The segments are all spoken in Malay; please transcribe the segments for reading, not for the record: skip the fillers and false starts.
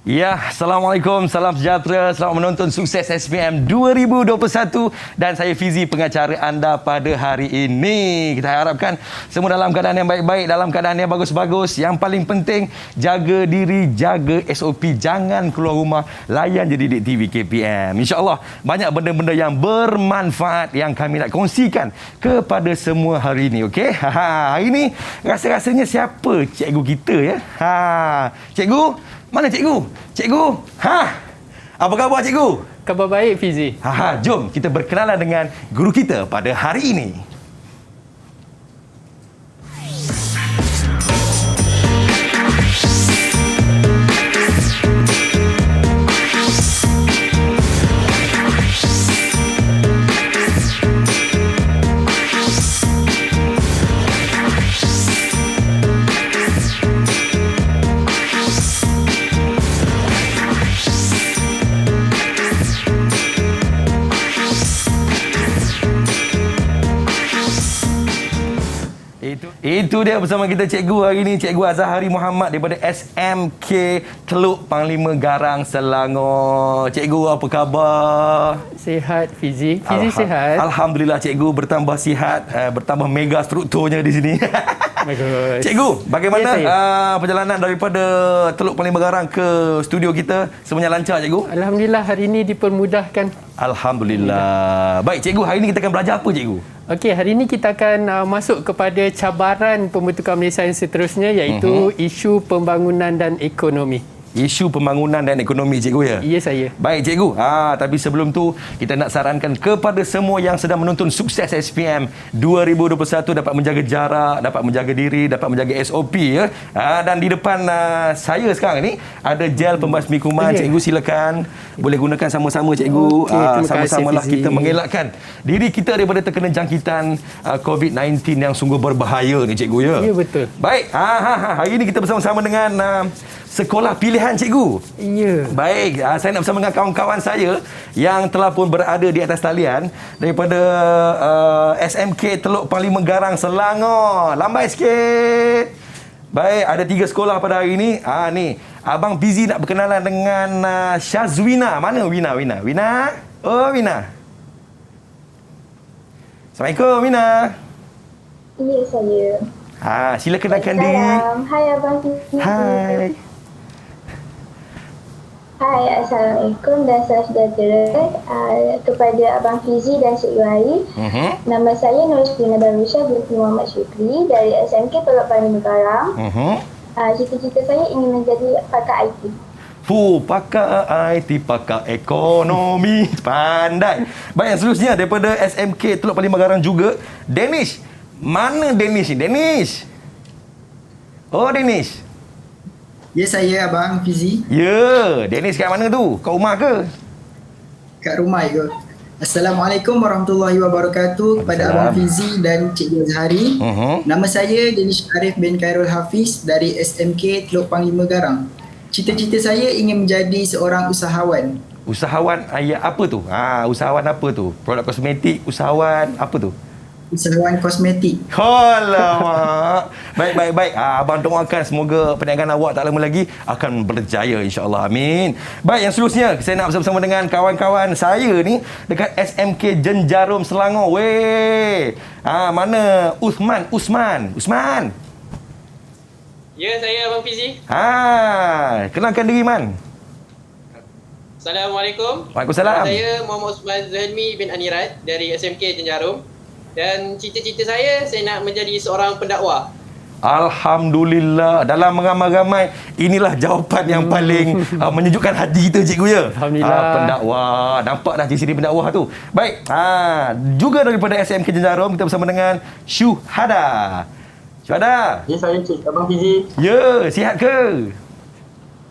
Ya, Assalamualaikum, salam sejahtera, selamat menonton Sukses SPM 2021 dan saya Fizi, pengacara anda pada hari ini. Kita harapkan semua dalam keadaan yang baik-baik, dalam keadaan yang bagus-bagus. Yang paling penting, jaga diri, jaga SOP, jangan keluar rumah, layan je Didik TV KPM. InsyaAllah, banyak benda-benda yang bermanfaat yang kami nak kongsikan kepada semua hari ini, okey? Hari ini, rasa-rasanya siapa cikgu kita ya? Cikgu, mana cikgu? Cikgu? Apa khabar cikgu? Khabar baik, Fizi. Jom kita berkenalan dengan guru kita pada hari ini. Itu dia bersama kita cikgu hari ini, Cikgu Azahari Muhammad daripada SMK Teluk Panglima Garang, Selangor. Cikgu, apa khabar? Sihat, Fizi. Fizi sihat? Alhamdulillah cikgu bertambah sihat, bertambah mega strukturnya di sini. Bagus. Cikgu, bagaimana Ya, perjalanan daripada Teluk Panglima Garang ke studio kita? Semuanya lancar cikgu? Alhamdulillah hari ini dipermudahkan. Alhamdulillah. Baik cikgu, hari ini kita akan belajar apa cikgu? Okey, hari ini kita akan masuk kepada cabaran pembentukan Malaysia yang seterusnya, iaitu isu pembangunan dan ekonomi. Isu pembangunan dan ekonomi cikgu ya? Ya, saya. Baik cikgu, tapi sebelum tu kita nak sarankan kepada semua yang sedang menonton Sukses SPM 2021 dapat menjaga jarak, dapat menjaga diri, dapat menjaga SOP ya. Dan di depan saya sekarang ni ada gel pembasmi kuman. Cikgu silakan boleh gunakan sama-sama cikgu. Sama-samalah kita mengelakkan diri kita daripada terkena jangkitan COVID-19 yang sungguh berbahaya ni cikgu ya. Ya, betul. Baik, hari ini kita bersama-sama dengan sekolah pilihan cikgu. Ya. Baik, saya nak bersama dengan kawan-kawan saya yang telah pun berada di atas talian daripada SMK Teluk Panglima Garang, Selangor. Lambai sikit. Baik, ada 3 sekolah pada hari ini. Ni, Abang Fizi nak berkenalan dengan Syazwina. Mana Wina? Oh, Wina. Assalamualaikum, Wina. Ya, saya. Sila kenalkan diri. Hai Abang Fizi. Hai. Hai, Assalamualaikum dan salam sejahtera kepada Abang Fizi dan Cikgu Hari. Nama saya Nur Sina Darwisha binti Muhammad Syukri dari SMK Teluk Panglima Garang. Cita-cita saya ingin menjadi pakar IT. Pakar IT, pakar ekonomi. Pandai. Baik, yang seterusnya daripada SMK Teluk Panglima Garang juga, Danish. Mana Danish ni? Danish. Oh, Danish. Ya, saya Abang Fizi. Ya, Danish kat mana tu? Kat rumah ke? Kat rumah ke? Assalamualaikum warahmatullahi wabarakatuh kepada Abang Fizi dan Cikgu Azhari. Nama saya Danish Arif bin Khairul Hafiz dari SMK Teluk Panglima Garang. Cita-cita saya ingin menjadi seorang usahawan. Usahawan apa tu? Usahawan apa tu? Produk kosmetik, usahawan apa tu? Usahawan kosmetik. Alamak. Baik. Abang doakan semoga perniagaan awak tak lama lagi akan berjaya, insya-Allah. Amin. Baik, yang seterusnya saya nak bersama dengan kawan-kawan saya ni dekat SMK Jenjarum, Selangor. Weh. Mana Usman? Ya, saya Abang Fizi. Kenalkan diri, Man. Assalamualaikum. Waalaikumsalam. Saya Muhammad Usman Zuhelmi bin Anirat dari SMK Jenjarum. Dan cita-cita saya nak menjadi seorang pendakwah. Alhamdulillah. Dalam ramai-ramai, inilah jawapan yang paling menyejukkan hati kita, cikgu ya. Alhamdulillah. Pendakwah. Nampak dah ciri pendakwah tu. Baik. Juga daripada SMK Jenjarum, kita bersama dengan Syuhada. Syuhada. Ya, saya Abang Fizi. Ya, sihat ke?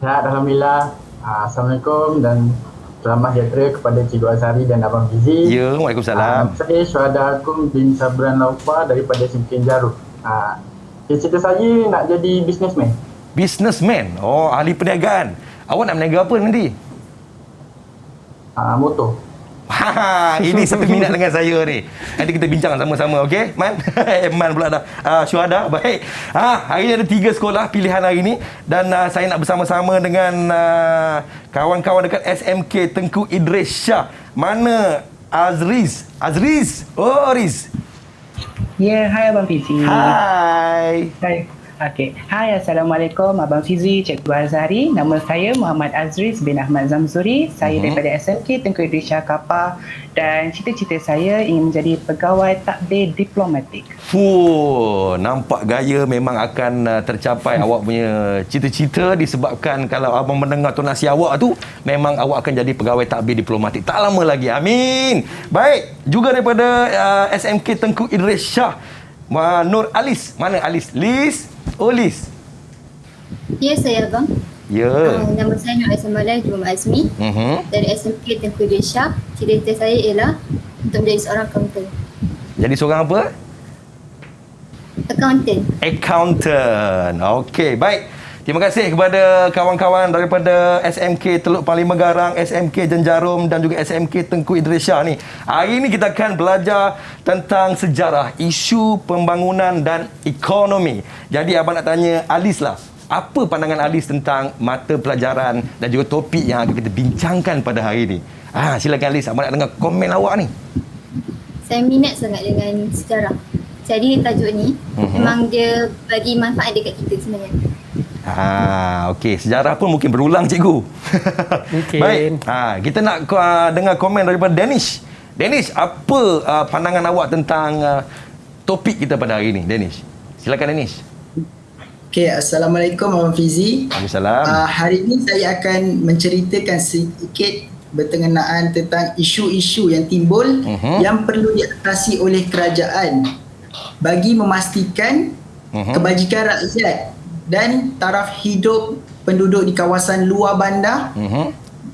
Sihat, Alhamdulillah. Assalamualaikum dan selamat sejahtera kepada Cikgu Azhari dan Abang Fizi. Ya, Waalaikumsalam. Saya Syuhada Akum bin Sabran Laufa daripada SMK Jenjarum. Cita-cita saya nak jadi businessman. Businessman? Oh, ahli perniagaan. Awak nak berniaga apa nanti? Motor. Ini satu minat dengan saya ni. Nanti kita bincang sama-sama, okey? Man? Man pula dah. Syuhada, baik. Hari ni ada 3 sekolah pilihan hari ni dan saya nak bersama-sama dengan kawan-kawan dekat SMK Tengku Idris Shah. Mana Azriz? Oh, Riz. Ya, hai Abang Fizi. Hai. Hai. Okey. Hai, Assalamualaikum Abang Fizi, Cikgu Azhari. Nama saya Muhammad Azriz bin Ahmad Zamzuri. Saya daripada SMK Tengku Idris Shah Kapar dan cita-cita saya ingin menjadi pegawai takbir diplomatik. Nampak gaya memang akan tercapai awak punya cita-cita disebabkan kalau abang mendengar tonasi awak tu memang awak akan jadi pegawai takbir diplomatik. Tak lama lagi. Amin. Baik, juga daripada SMK Tengku Idris Shah, Nur Alis. Mana Alis? Liz? Oh, Liz. Ya, saya abang. Ya. Nama saya Nur Aisamalai Juma Azmi dari SMK Tengku Idris Shah. Cita-cita saya ialah untuk menjadi seorang accountant. Jadi seorang apa? Accountant. Okey, baik. Terima kasih kepada kawan-kawan daripada SMK Teluk Panglima Garang, SMK Jenjarum dan juga SMK Tengku Idris Shah ni. Hari ini kita akan belajar tentang sejarah, isu pembangunan dan ekonomi. Jadi abang nak tanya Alis lah. Apa pandangan Alis tentang mata pelajaran dan juga topik yang akan kita bincangkan pada hari ini? Silakan Alis, abang nak dengar komen awak ni. Saya minat sangat dengan sejarah. Jadi tajuk ni memang dia bagi manfaat dekat kita sebenarnya. Okey. Sejarah pun mungkin berulang, cikgu. Mungkin. Baik. Kita nak dengar komen daripada Danish. Danish, apa pandangan awak tentang topik kita pada hari ini, Danish? Silakan, Danish. Okay, Assalamualaikum Abang Fizi. Waalaikumsalam. Hari ini saya akan menceritakan sedikit berkenaan tentang isu-isu yang timbul yang perlu diatasi oleh kerajaan bagi memastikan kebajikan rakyat dan taraf hidup penduduk di kawasan luar bandar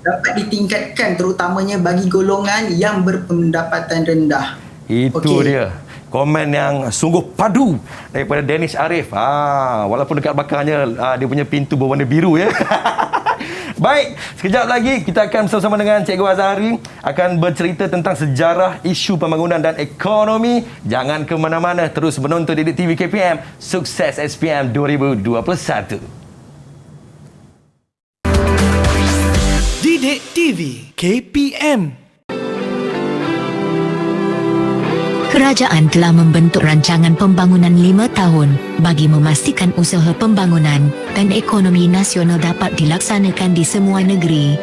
dapat ditingkatkan, terutamanya bagi golongan yang berpendapatan rendah. Itu dia. Komen yang sungguh padu daripada Danish Arif. Walaupun dekat belakangnya dia punya pintu berwarna biru ya. Baik, sekejap lagi kita akan bersama-sama dengan Cikgu Azhari akan bercerita tentang sejarah, isu pembangunan dan ekonomi. Jangan ke mana-mana, terus menonton Didik TV KPM Sukses SPM 2021. Didik TV KPM. Kerajaan telah membentuk rancangan pembangunan 5 tahun bagi memastikan usaha pembangunan dan ekonomi nasional dapat dilaksanakan di semua negeri.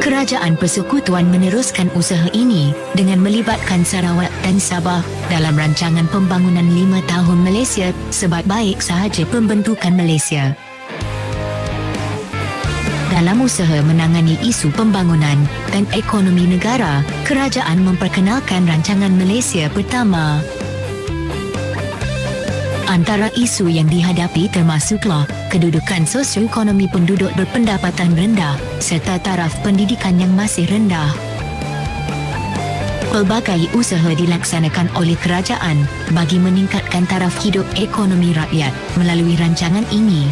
Kerajaan Persekutuan meneruskan usaha ini dengan melibatkan Sarawak dan Sabah dalam rancangan pembangunan 5 tahun Malaysia sebaik-baik sahaja pembentukan Malaysia. Dalam usaha menangani isu pembangunan dan ekonomi negara, kerajaan memperkenalkan rancangan Malaysia pertama. Antara isu yang dihadapi termasuklah kedudukan sosioekonomi penduduk berpendapatan rendah serta taraf pendidikan yang masih rendah. Pelbagai usaha dilaksanakan oleh kerajaan bagi meningkatkan taraf hidup ekonomi rakyat melalui rancangan ini.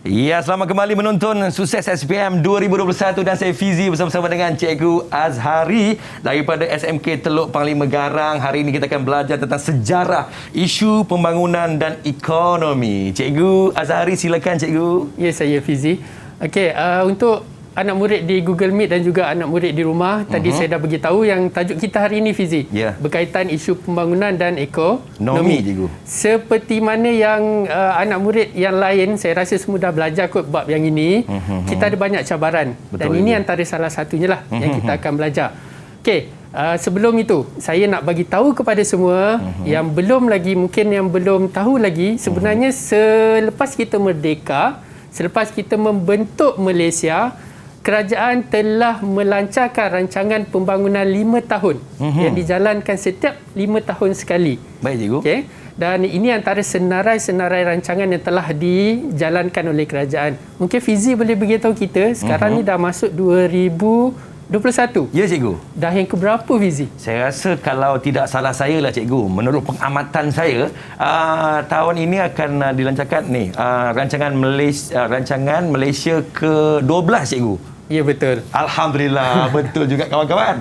Ya, selamat kembali menonton Sukses SPM 2021 dan saya Fizi bersama-sama dengan Cikgu Azhari daripada SMK Teluk Panglima Garang. Hari ini kita akan belajar tentang sejarah, isu pembangunan dan ekonomi. Cikgu Azhari, silakan cikgu. Ya, saya Fizi. Okey, untuk anak murid di Google Meet dan juga anak murid di rumah, tadi saya dah beritahu yang tajuk kita hari ini, Fizi, berkaitan isu pembangunan dan ekonomi. Cikgu. Seperti mana yang anak murid yang lain, saya rasa semua dah belajar kot bab yang ini, kita ada banyak cabaran. Betul, dan ini antara salah satunya lah yang kita akan belajar. Okey, sebelum itu, saya nak bagi tahu kepada semua yang belum lagi, mungkin yang belum tahu lagi, sebenarnya selepas kita merdeka, selepas kita membentuk Malaysia, kerajaan telah melancarkan rancangan pembangunan 5 tahun yang dijalankan setiap 5 tahun sekali. Baik, cikgu. Okay? Dan ini antara senarai-senarai rancangan yang telah dijalankan oleh kerajaan. Mungkin Fizi boleh beritahu kita, sekarang ni dah masuk 2021 21. Ya cikgu. Dah yang keberapa Fizi? Saya rasa kalau tidak salah saya lah cikgu, menurut pengamatan saya, tahun ini akan dilancarkan rancangan Malaysia ke-12 cikgu. Ya, betul. Alhamdulillah, betul juga kawan-kawan.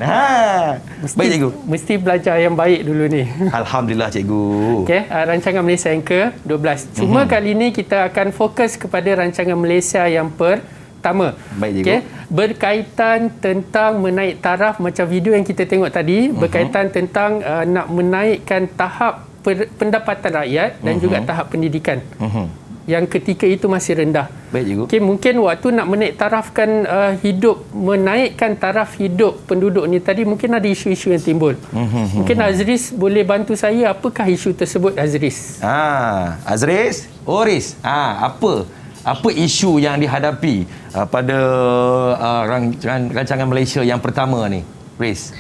Baik cikgu. Mesti belajar yang baik dulu ni. Alhamdulillah cikgu. Okey, rancangan Malaysia yang ke-12. Cuma kali ini kita akan fokus kepada rancangan Malaysia yang pertama. Baik cikgu. Okey, berkaitan tentang menaik taraf macam video yang kita tengok tadi, berkaitan tentang nak menaikkan tahap pendapatan rakyat dan juga tahap pendidikan. Yang ketika itu masih rendah. Baik cikgu. Okey, mungkin waktu nak menaik tarafkan menaikkan taraf hidup penduduk ni tadi, mungkin ada isu-isu yang timbul. Mungkin Azris boleh bantu saya, apakah isu tersebut Azris? Azris, Oris, apa isu yang dihadapi pada rancangan Malaysia yang pertama ni, Riz?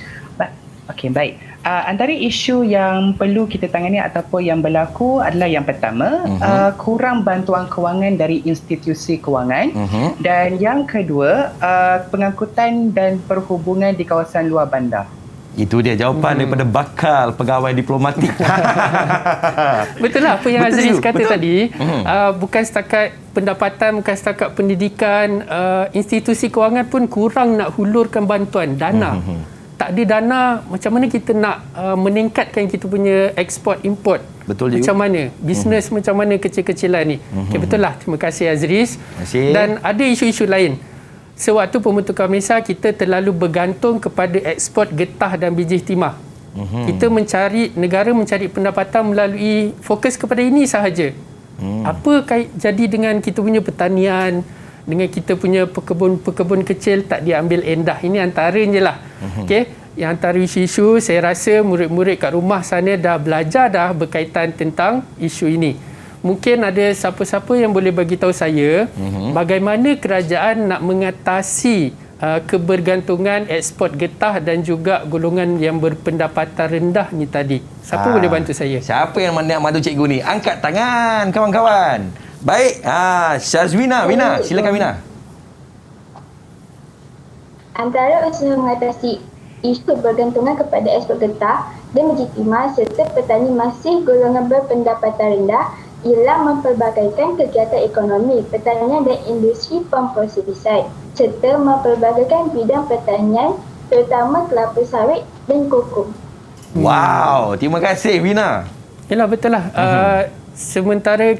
Okey, baik. Antara isu yang perlu kita tangani ataupun yang berlaku adalah yang pertama, kurang bantuan kewangan dari institusi kewangan, dan yang kedua, pengangkutan dan perhubungan di kawasan luar bandar. Itu dia jawapan daripada bakal pegawai diplomatik. Betul lah apa yang Azris kata betul. tadi. Bukan setakat pendapatan, bukan setakat pendidikan, institusi kewangan pun kurang nak hulurkan bantuan dana. Tak ada dana, macam mana kita nak meningkatkan kita punya ekspor import? Betul juga. Macam mana? Bisnes macam mana kecil-kecilan ni? Okay, betul lah. Terima kasih Azris. Dan ada isu-isu lain. Sewaktu pembentukan Malaysia, kita terlalu bergantung kepada ekspor getah dan biji timah. Kita negara mencari pendapatan melalui fokus kepada ini sahaja. Apa jadi dengan kita punya pertanian, dengan kita punya pekebun kecil tak diambil endah? Ini antaranya lah. Okey, yang antara isu-isu saya rasa murid-murid kat rumah sana dah belajar dah berkaitan tentang isu ini. Mungkin ada siapa-siapa yang boleh bagi tahu saya bagaimana kerajaan nak mengatasi kebergantungan ekspor getah dan juga golongan yang berpendapatan rendah ni tadi. Siapa boleh bantu saya? Siapa yang nak bantu cikgu ni? Angkat tangan kawan-kawan. Baik, Syazwina, silakan Wina. Antara usaha mengatasi isu bergantungan kepada ekspor getah dan biji timah serta petani masih golongan berpendapatan rendah ialah mempelbagaikan kegiatan ekonomi, pertanian dan industri pemprosesan serta mempelbagaikan bidang pertanian terutama kelapa sawit dan koko. Wow, terima kasih Wina. Yalah, betul lah. Sementara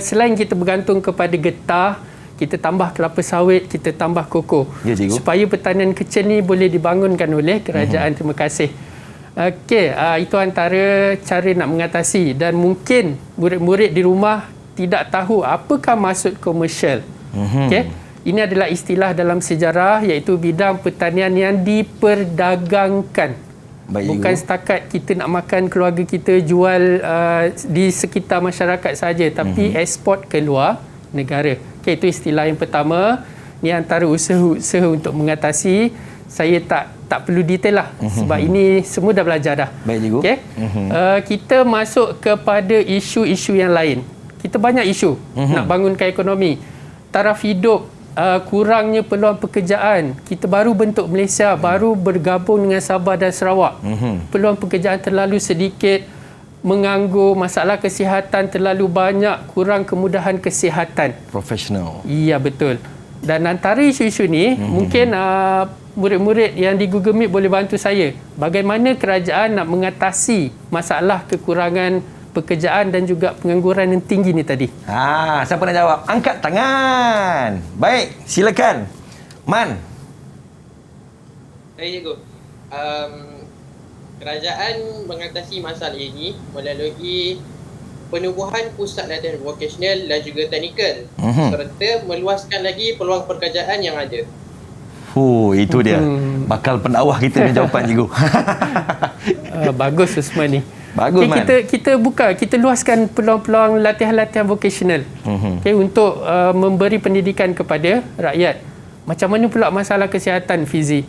selain kita bergantung kepada getah, kita tambah kelapa sawit, kita tambah koko. Ya, cikgu. Supaya pertanian kecil ni boleh dibangunkan oleh kerajaan. Terima kasih. Okey, itu antara cara nak mengatasi, dan mungkin murid-murid di rumah tidak tahu apakah maksud komersial. Okey, ini adalah istilah dalam sejarah iaitu bidang pertanian yang diperdagangkan. Baik, bukan setakat kita nak makan keluarga kita jual di sekitar masyarakat saja, tapi ekspor ke luar negara. Okey, itu istilah yang pertama. Ini antara usaha untuk mengatasi. Saya tak perlu detail lah sebab ini semua dah belajar dah. Baik cikgu. Okey. Kita masuk kepada isu-isu yang lain. Kita banyak isu nak bangunkan ekonomi. Taraf hidup, kurangnya peluang pekerjaan. Kita baru bentuk Malaysia, baru bergabung dengan Sabah dan Sarawak. Peluang pekerjaan terlalu sedikit, menganggur, masalah kesihatan terlalu banyak, kurang kemudahan kesihatan. Profesional. Ya, betul. Dan antara isu-isu ni, mungkin murid-murid yang di Google Meet boleh bantu saya. Bagaimana kerajaan nak mengatasi masalah kekurangan pekerjaan dan juga pengangguran yang tinggi ni tadi? Siapa nak jawab? Angkat tangan. Baik, silakan. Man. Baik cikgu. Kerajaan mengatasi masalah ini melalui penubuhan pusat latihan vokasional dan juga teknikal serta meluaskan lagi peluang pekerjaan yang ada. Itu dia. Bakal pendawah kita ni jawapan cikgu. Bagus Usman ni. Bagus, Man. Kita luaskan peluang-peluang latihan-latihan vokasional untuk memberi pendidikan kepada rakyat. Macam mana pula masalah kesihatan Fizi?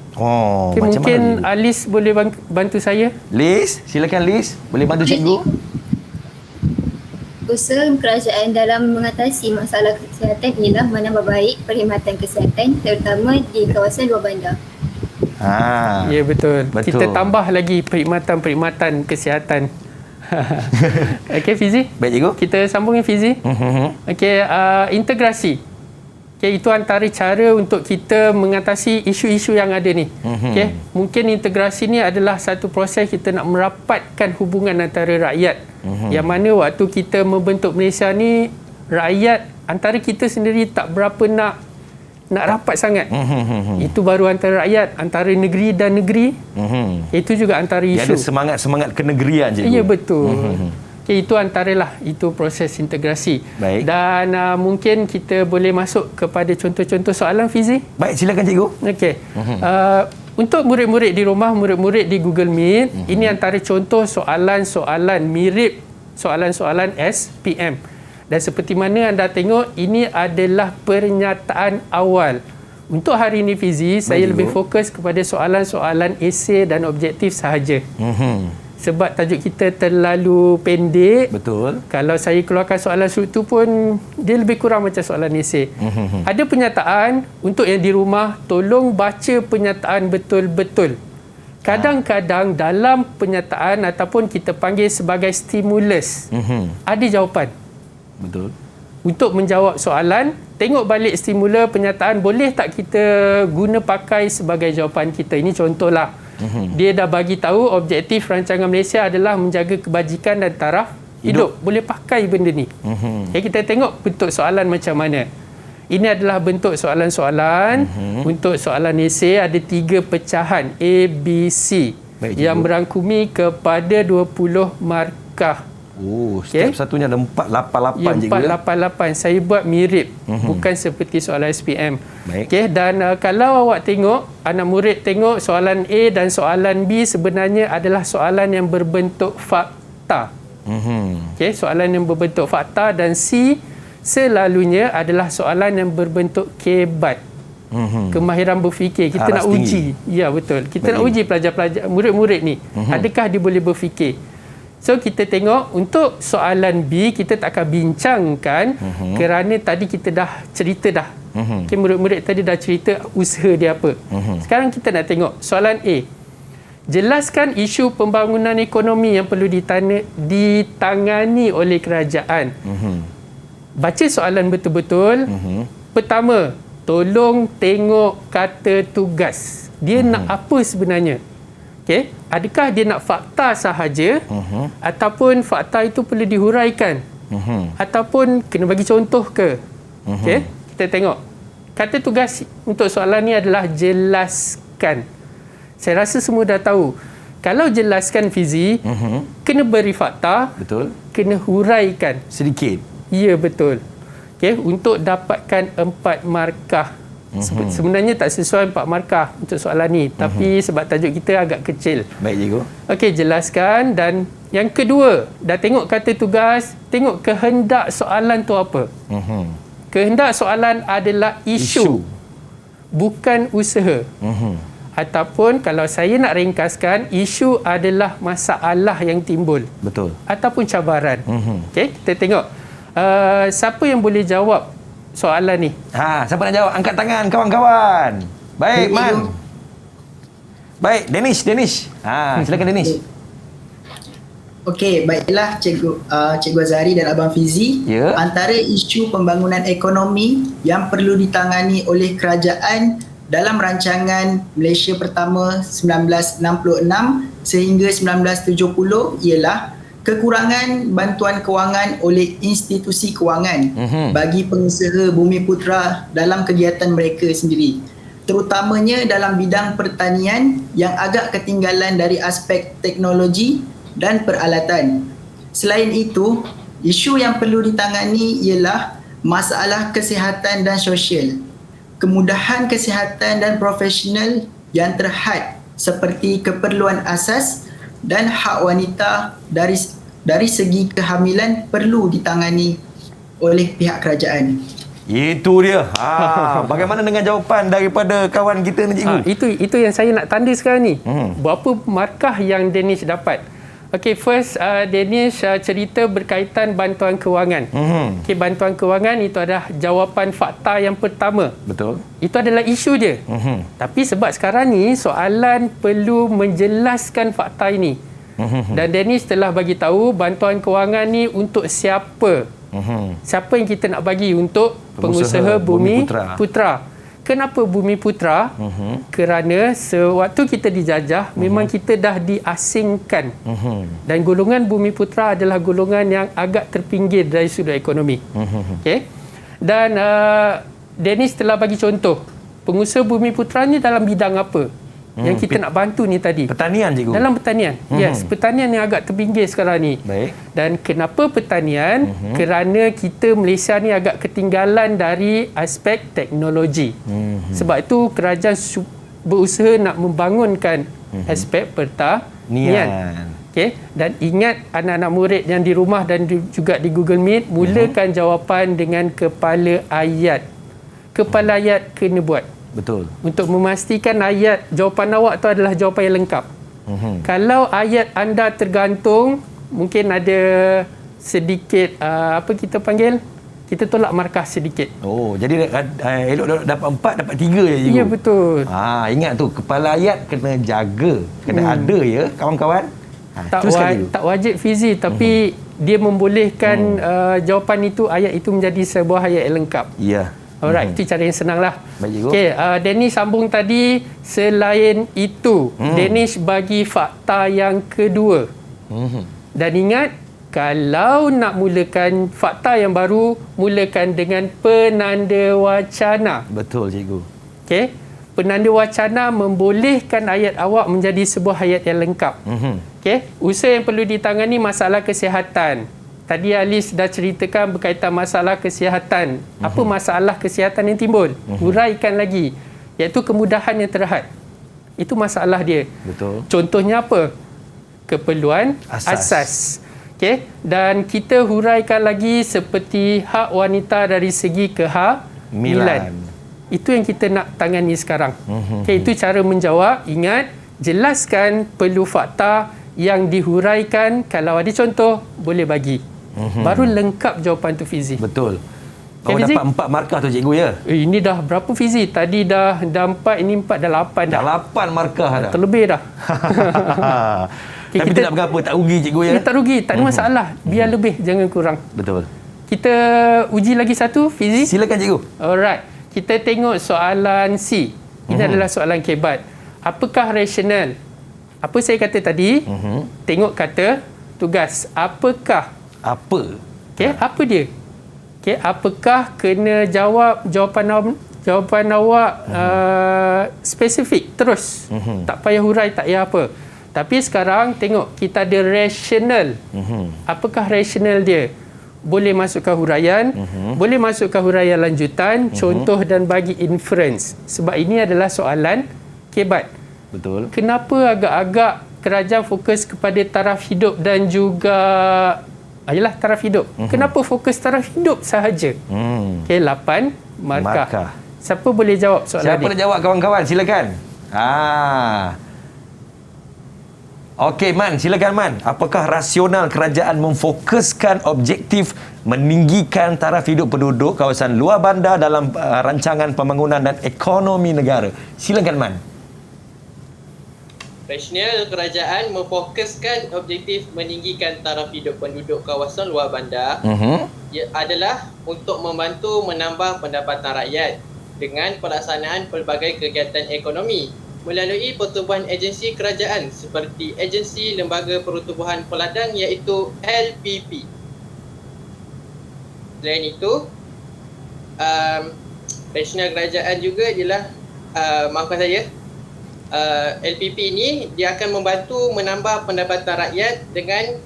Mungkin Liz boleh bantu saya? Liz, silakan Liz. Boleh bantu cikgu? Usaha kerajaan dalam mengatasi masalah kesihatan ialah menambah baik perkhidmatan kesihatan terutama di kawasan luar bandar. Ya, betul. Betul. Kita tambah lagi perkhidmatan-perkhidmatan kesihatan. Okey, Fizi. Baik, cikgu. Kita sambung Fizi. Okey, integrasi. Okey, itu antara cara untuk kita mengatasi isu-isu yang ada ni. Okey, mungkin integrasi ni adalah satu proses kita nak merapatkan hubungan antara rakyat. Yang mana waktu kita membentuk Malaysia ni, rakyat antara kita sendiri tak berapa nak rapat sangat. Itu baru antara rakyat, antara negeri dan negeri. Itu juga antara isu. Ada semangat-semangat kenegerian, cikgu. Ya, betul. Okay, itu antaralah itu proses integrasi. Baik. Dan mungkin kita boleh masuk kepada contoh-contoh soalan, Fizi. Baik, silakan cikgu. Okey. Untuk murid-murid di rumah, murid-murid di Google Meet, ini antara contoh soalan-soalan mirip soalan-soalan SPM. Dan seperti mana anda tengok, ini adalah pernyataan awal. Untuk hari ini, Fizi, saya lebih fokus kepada soalan-soalan esei dan objektif sahaja. Sebab tajuk kita terlalu pendek. Betul. Kalau saya keluarkan soalan struktur pun, dia lebih kurang macam soalan esei. Ada pernyataan, untuk yang di rumah, tolong baca pernyataan betul-betul. Kadang-kadang dalam pernyataan ataupun kita panggil sebagai stimulus, ada jawapan. Betul. Untuk menjawab soalan, tengok balik stimulus pernyataan, boleh tak kita guna pakai sebagai jawapan kita. Ini contohlah. Dia dah bagi tahu objektif rancangan Malaysia adalah menjaga kebajikan dan taraf hidup. Boleh pakai benda ni. Okay, kita tengok bentuk soalan macam mana. Ini adalah bentuk soalan-soalan. Untuk soalan esei ada 3 pecahan A, B, C. Baik, yang merangkumi kepada 20 markah. Oh, setiap satunya ada 488, ya, cikgu. 488. Saya buat mirip. Bukan seperti soalan SPM. Baik. Okay, dan kalau awak tengok, anak murid tengok soalan A dan soalan B sebenarnya adalah soalan yang berbentuk fakta. Okay, soalan yang berbentuk fakta, dan C selalunya adalah soalan yang berbentuk kebat. Kemahiran berfikir. Kita nak uji. Ya, betul. Kita nak uji pelajar-pelajar, murid-murid ni. Adakah dia boleh berfikir? So, kita tengok untuk soalan B, kita tak akan bincangkan kerana tadi kita dah cerita dah. Okay, murid-murid tadi dah cerita usaha dia apa. Sekarang kita nak tengok soalan A. Jelaskan isu pembangunan ekonomi yang perlu ditangani oleh kerajaan. Baca soalan betul-betul. Pertama, tolong tengok kata tugas. Dia nak apa sebenarnya? Okay. Adakah dia nak fakta sahaja ataupun fakta itu perlu dihuraikan ataupun kena bagi contoh ke? Okay. Kita tengok. Kata tugas untuk soalan ni adalah jelaskan. Saya rasa semua dah tahu. Kalau jelaskan, Fizi, kena beri fakta, betul, kena huraikan sedikit. Ya, betul. Okay. Untuk dapatkan 4 markah. Sebenarnya tak sesuai 4 markah untuk soalan ni, tapi sebab tajuk kita agak kecil. Baik, cikgu. Okey, jelaskan. Dan yang kedua, dah tengok kata tugas, tengok kehendak soalan tu apa. Kehendak soalan adalah isu. Bukan usaha. Ataupun kalau saya nak ringkaskan, isu adalah masalah yang timbul. Betul. Ataupun cabaran. Okey, kita tengok. Siapa yang boleh jawab soalan ni? Siapa nak jawab? Angkat tangan, kawan-kawan. Baik, Man. Baik, Danish. Silakan, Danish. Okey, baiklah Cikgu Azhari dan Abang Fizi. Ya. Antara isu pembangunan ekonomi yang perlu ditangani oleh kerajaan dalam rancangan Malaysia Pertama 1966 sehingga 1970 ialah kekurangan bantuan kewangan oleh institusi kewangan bagi pengusaha Bumiputera dalam kegiatan mereka sendiri, terutamanya dalam bidang pertanian yang agak ketinggalan dari aspek teknologi dan peralatan. Selain itu, isu yang perlu ditangani ialah masalah kesihatan dan sosial, kemudahan kesihatan dan profesional yang terhad seperti keperluan asas dan hak wanita dari segi kehamilan perlu ditangani oleh pihak kerajaan. Itu dia. Bagaimana dengan jawapan daripada kawan kita ni, cikgu? Itu yang saya nak tanda sekarang ni. Berapa markah yang Danish dapat? Okay, first Danish cerita berkaitan bantuan kewangan. Okay, bantuan kewangan itu adalah jawapan fakta yang pertama. Betul. Itu adalah isu dia. Tapi sebab sekarang ni soalan perlu menjelaskan fakta ini. Dan Danish telah bagi tahu bantuan kewangan ni untuk siapa. Siapa yang kita nak bagi untuk pengusaha Bumi Putra. Kenapa Bumi Putra? Kerana sewaktu kita dijajah, memang kita dah diasingkan. Dan golongan Bumi Putra adalah golongan yang agak terpinggir dari sudut ekonomi. Okay? Dan Danish telah bagi contoh. Pengusaha Bumi Putra ni dalam bidang apa? Yang kita nak bantu ni tadi. Pertanian, cikgu. Dalam pertanian. Yes, pertanian yang agak terpinggir sekarang ni. Baik. Dan kenapa pertanian? Kerana kita Malaysia ni agak ketinggalan dari aspek teknologi. Sebab itu kerajaan berusaha nak membangunkan aspek pertanian. Okay? Dan ingat anak-anak murid yang di rumah dan juga di Google Meet, mulakan jawapan dengan kepala ayat. Kepala ayat kena buat. Betul. Untuk memastikan ayat jawapan awak tu adalah jawapan yang lengkap. Kalau ayat anda tergantung, mungkin ada sedikit apa kita panggil, kita tolak markah sedikit. Oh, jadi elok dapat 4 dapat 3 je, cikgu. Ya, betul. Ingat tu, kepala ayat kena jaga, kena ada ya kawan-kawan. Tak wajib fizi, tapi dia membolehkan jawapan itu, ayat itu menjadi sebuah ayat yang lengkap. Ya. Alright, itu cara yang senang lah. Baik, okay, Danish sambung tadi. Selain itu, Danish bagi fakta yang kedua. Dan ingat, kalau nak mulakan fakta yang baru, mulakan dengan penanda wacana. Betul, cikgu. Okay, penanda wacana membolehkan ayat awak menjadi sebuah ayat yang lengkap. Okay, usaha yang perlu ditangani masalah kesihatan. Tadi Alice dah ceritakan berkaitan masalah kesihatan. Apa masalah kesihatan yang timbul? Huraikan lagi. Iaitu kemudahan yang terhad. Itu masalah dia. Betul. Contohnya apa? Keperluan asas. Okay? Dan kita huraikan lagi seperti hak wanita dari segi kehamilan. Itu yang kita nak tangani sekarang. Okay, itu cara menjawab. Ingat, jelaskan perlu fakta yang dihuraikan. Kalau ada contoh, boleh bagi. Baru lengkap jawapan tu fizi. Betul. Kau dapat 4 markah tu, cikgu, ya? Ini dah berapa fizi? Tadi dah 4, ini 4 dah 8 dah. Dah 8 markah dah. Terlebih dah. Tapi kita tak berapa, tak rugi, cikgu, ya? Tak rugi, tak ada masalah. Biar lebih, jangan kurang. Betul. Kita uji lagi satu, fizi. Silakan, cikgu. Alright. Kita tengok soalan C. Ini adalah soalan kebat. Apakah rasional? Apa saya kata tadi? Tengok kata tugas. Apakah? Apa? Okey, apa dia? Okey, apakah kena jawab jawapan awak spesifik terus. Tak payah hurai, tak payah apa. Tapi sekarang tengok kita ada rasional. Apakah rasional dia? Boleh masukkan huraian, boleh masukkan huraian lanjutan, contoh dan bagi inference. Sebab ini adalah soalan kebat. Betul. Kenapa agak-agak kerajaan fokus kepada taraf hidup dan juga taraf hidup. Kenapa fokus taraf hidup sahaja? Okey, 8 markah. Siapa boleh jawab soalan Siapa boleh jawab, kawan-kawan? Silakan. Okey, Man. Silakan, Man. Apakah rasional kerajaan memfokuskan objektif meninggikan taraf hidup penduduk kawasan luar bandar dalam rancangan pembangunan dan ekonomi negara? Silakan, Man. Rasional kerajaan memfokuskan objektif meninggikan taraf hidup penduduk kawasan luar bandar adalah untuk membantu menambah pendapatan rakyat dengan pelaksanaan pelbagai kegiatan ekonomi melalui pertubuhan agensi kerajaan seperti Agensi Lembaga Pertubuhan Peladang iaitu LPP. Selain itu, rasional kerajaan juga ialah LPP ini dia akan membantu menambah pendapatan rakyat dengan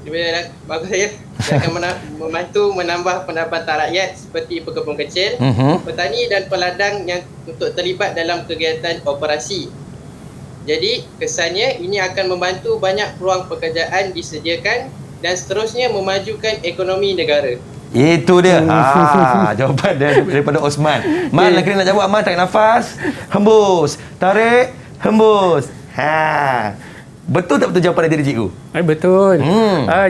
dia akan membantu menambah pendapatan rakyat seperti pekebun kecil, petani dan peladang yang untuk terlibat dalam kegiatan operasi. Jadi kesannya ini akan membantu banyak peluang pekerjaan disediakan dan seterusnya memajukan ekonomi negara. Itu dia. Jawapan daripada Osman. Man, lagi nak jawab, Man. Tarik nafas. Hembus. Tarik. Hembus. Betul tak betul jawapan dari cikgu? Betul.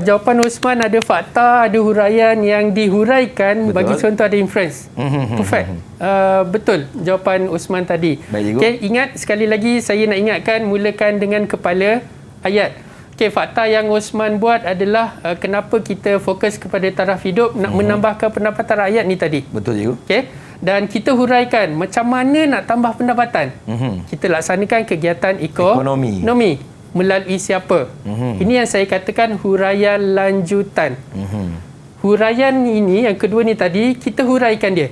Jawapan Osman ada fakta, ada huraian yang dihuraikan. Betul. Bagi contoh ada inference. Perfect. Betul jawapan Osman tadi. Baik, cikgu. Okay, ingat sekali lagi saya nak ingatkan, mulakan dengan kepala ayat. Okay, fakta yang Osman buat adalah kenapa kita fokus kepada taraf hidup, nak menambahkan pendapatan rakyat ni tadi. Betul, cikgu. Okay. Dan kita huraikan macam mana nak tambah pendapatan. Kita laksanakan kegiatan ekonomi melalui siapa. Ini yang saya katakan huraian lanjutan. Huraian ini, yang kedua ni tadi, kita huraikan dia.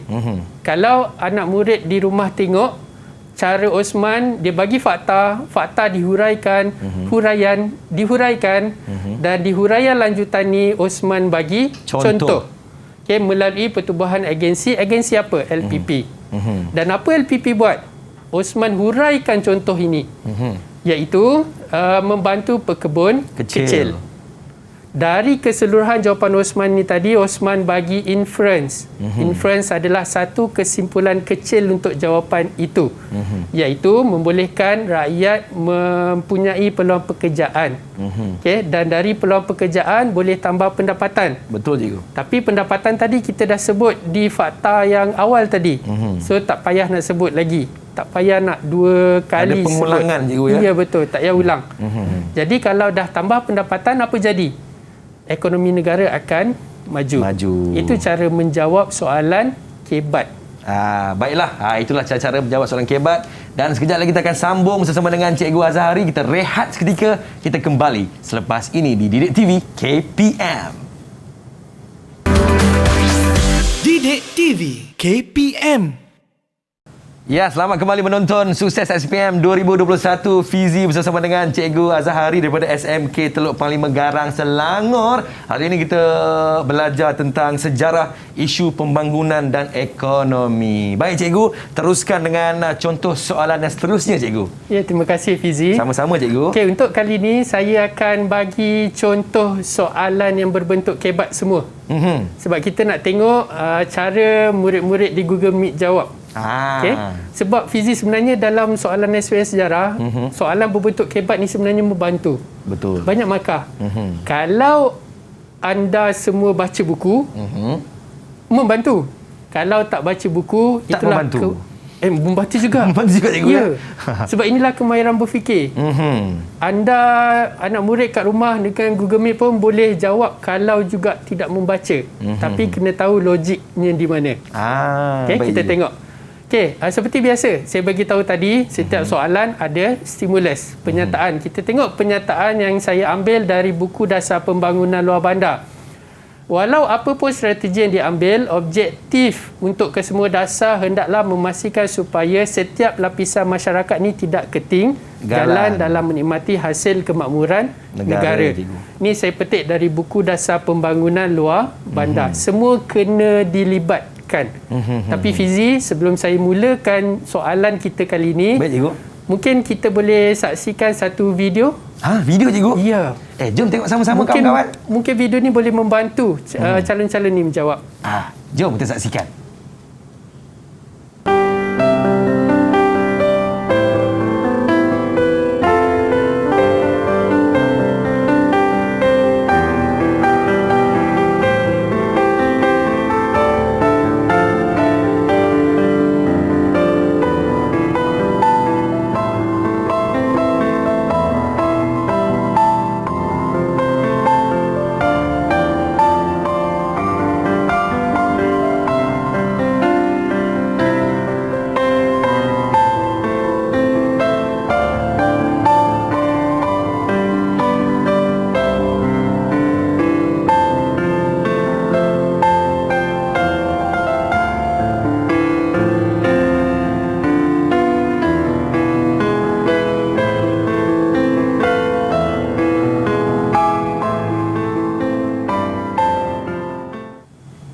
Kalau anak murid di rumah tengok, cara Osman, dia bagi fakta dihuraikan, huraian dihuraikan, dan di huraian lanjutan ni Osman bagi contoh. Okay, melalui pertubuhan agensi apa? LPP. Dan apa LPP buat? Osman huraikan contoh ini, iaitu membantu pekebun kecil. Dari keseluruhan jawapan Osman ni tadi, Osman bagi inference. Inference adalah satu kesimpulan kecil untuk jawapan itu, iaitu membolehkan rakyat mempunyai peluang pekerjaan. Okay? Dan dari peluang pekerjaan boleh tambah pendapatan. Betul, cikgu. Tapi pendapatan tadi kita dah sebut di fakta yang awal tadi. So tak payah nak sebut lagi. Tak payah nak dua kali ada pengulangan, sebut. cikgu, ya? Ya, betul. Tak payah ulang. Jadi kalau dah tambah pendapatan, apa jadi? Ekonomi negara akan maju. Itu cara menjawab soalan kebat. Baiklah, itulah cara-cara menjawab soalan kebat. Dan sekejap lagi kita akan sambung bersama dengan Cikgu Azhari. Kita rehat seketika, kita kembali selepas ini di Didik TV KPM. Didik TV KPM. Ya, selamat kembali menonton Sukses SPM 2021. Fizi bersama dengan Cikgu Azhari daripada SMK Teluk Panglima Garang, Selangor. Hari ini kita belajar tentang sejarah isu pembangunan dan ekonomi. Baik, Cikgu, teruskan dengan contoh soalan yang seterusnya, Cikgu. Ya, terima kasih Fizi. Sama-sama, Cikgu. Okey, untuk kali ini saya akan bagi contoh soalan yang berbentuk kebat semua. Sebab kita nak tengok cara murid-murid di Google Meet jawab. Okay? Sebab Fizi sebenarnya dalam soalan SPM sejarah, soalan berbentuk kebat ni sebenarnya membantu. Betul. Banyak markah. Kalau anda semua baca buku, membantu. Kalau tak baca buku, tak itulah membantu. Membantu juga. Membantu juga, cikgu. Ya. Sebab inilah kemahiran berfikir. Anda, anak murid kat rumah dengan Google Meet pun boleh jawab kalau juga tidak membaca. Tapi kena tahu logiknya di mana. Okay, kita tengok. Okey, seperti biasa, saya bagi tahu tadi, setiap soalan ada stimulus, penyataan. Kita tengok penyataan yang saya ambil dari buku Dasar Pembangunan Luar Bandar. Walau apa pun strategi yang diambil, objektif untuk kesemua dasar hendaklah memastikan supaya setiap lapisan masyarakat ni tidak ketinggalan dalam menikmati hasil kemakmuran negara. Ni saya petik dari buku Dasar Pembangunan Luar Bandar. Semua kena dilibatkan. Tapi Fizi, sebelum saya mulakan soalan kita kali ini, baik, cikgu, mungkin kita boleh saksikan satu video. Video, cikgu? Ya. Jom tengok sama-sama, kawan-kawan. Mungkin video ni boleh membantu calon-calon ni menjawab. Jom kita saksikan.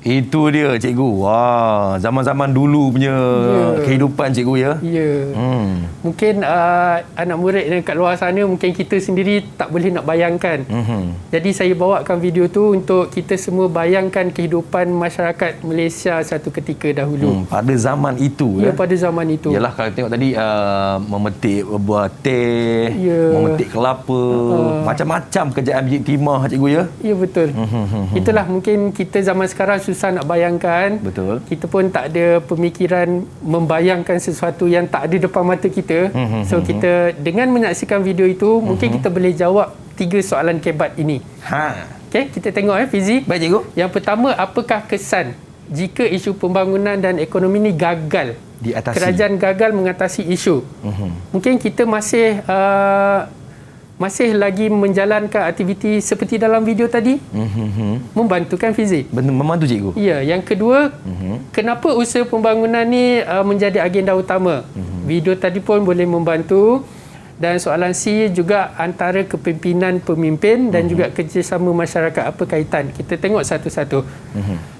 Itu dia cikgu. Wah, zaman-zaman dulu punya kehidupan cikgu ya. Ya. Mungkin anak murid yang kat luar sana mungkin kita sendiri tak boleh nak bayangkan. Jadi saya bawakan video tu untuk kita semua bayangkan kehidupan masyarakat Malaysia satu ketika dahulu. Pada zaman itu ya. Pada zaman itu. Yalah, kalau tengok tadi memetik buah teh, memetik kelapa, macam-macam kerjaan biji timah cikgu ya. Ya, betul. Itulah mungkin kita zaman sekarang susah nak bayangkan. Betul. Kita pun tak ada pemikiran membayangkan sesuatu yang tak ada depan mata kita. So kita dengan menyaksikan video itu mungkin kita boleh jawab 3 soalan kebat ini. Okey, kita tengok Fizi. Baik cikgu. Yang pertama, apakah kesan jika isu pembangunan dan ekonomi ini gagal? Diatasi. Kerajaan gagal mengatasi isu. Mungkin kita masih lagi menjalankan aktiviti seperti dalam video tadi. Membantu kan Fizi? Membantu cikgu. Ya, yang kedua, kenapa usaha pembangunan ni menjadi agenda utama? Video tadi pun boleh membantu. Dan soalan C juga antara kepimpinan pemimpin dan juga kerjasama masyarakat, apa kaitan? Kita tengok satu-satu.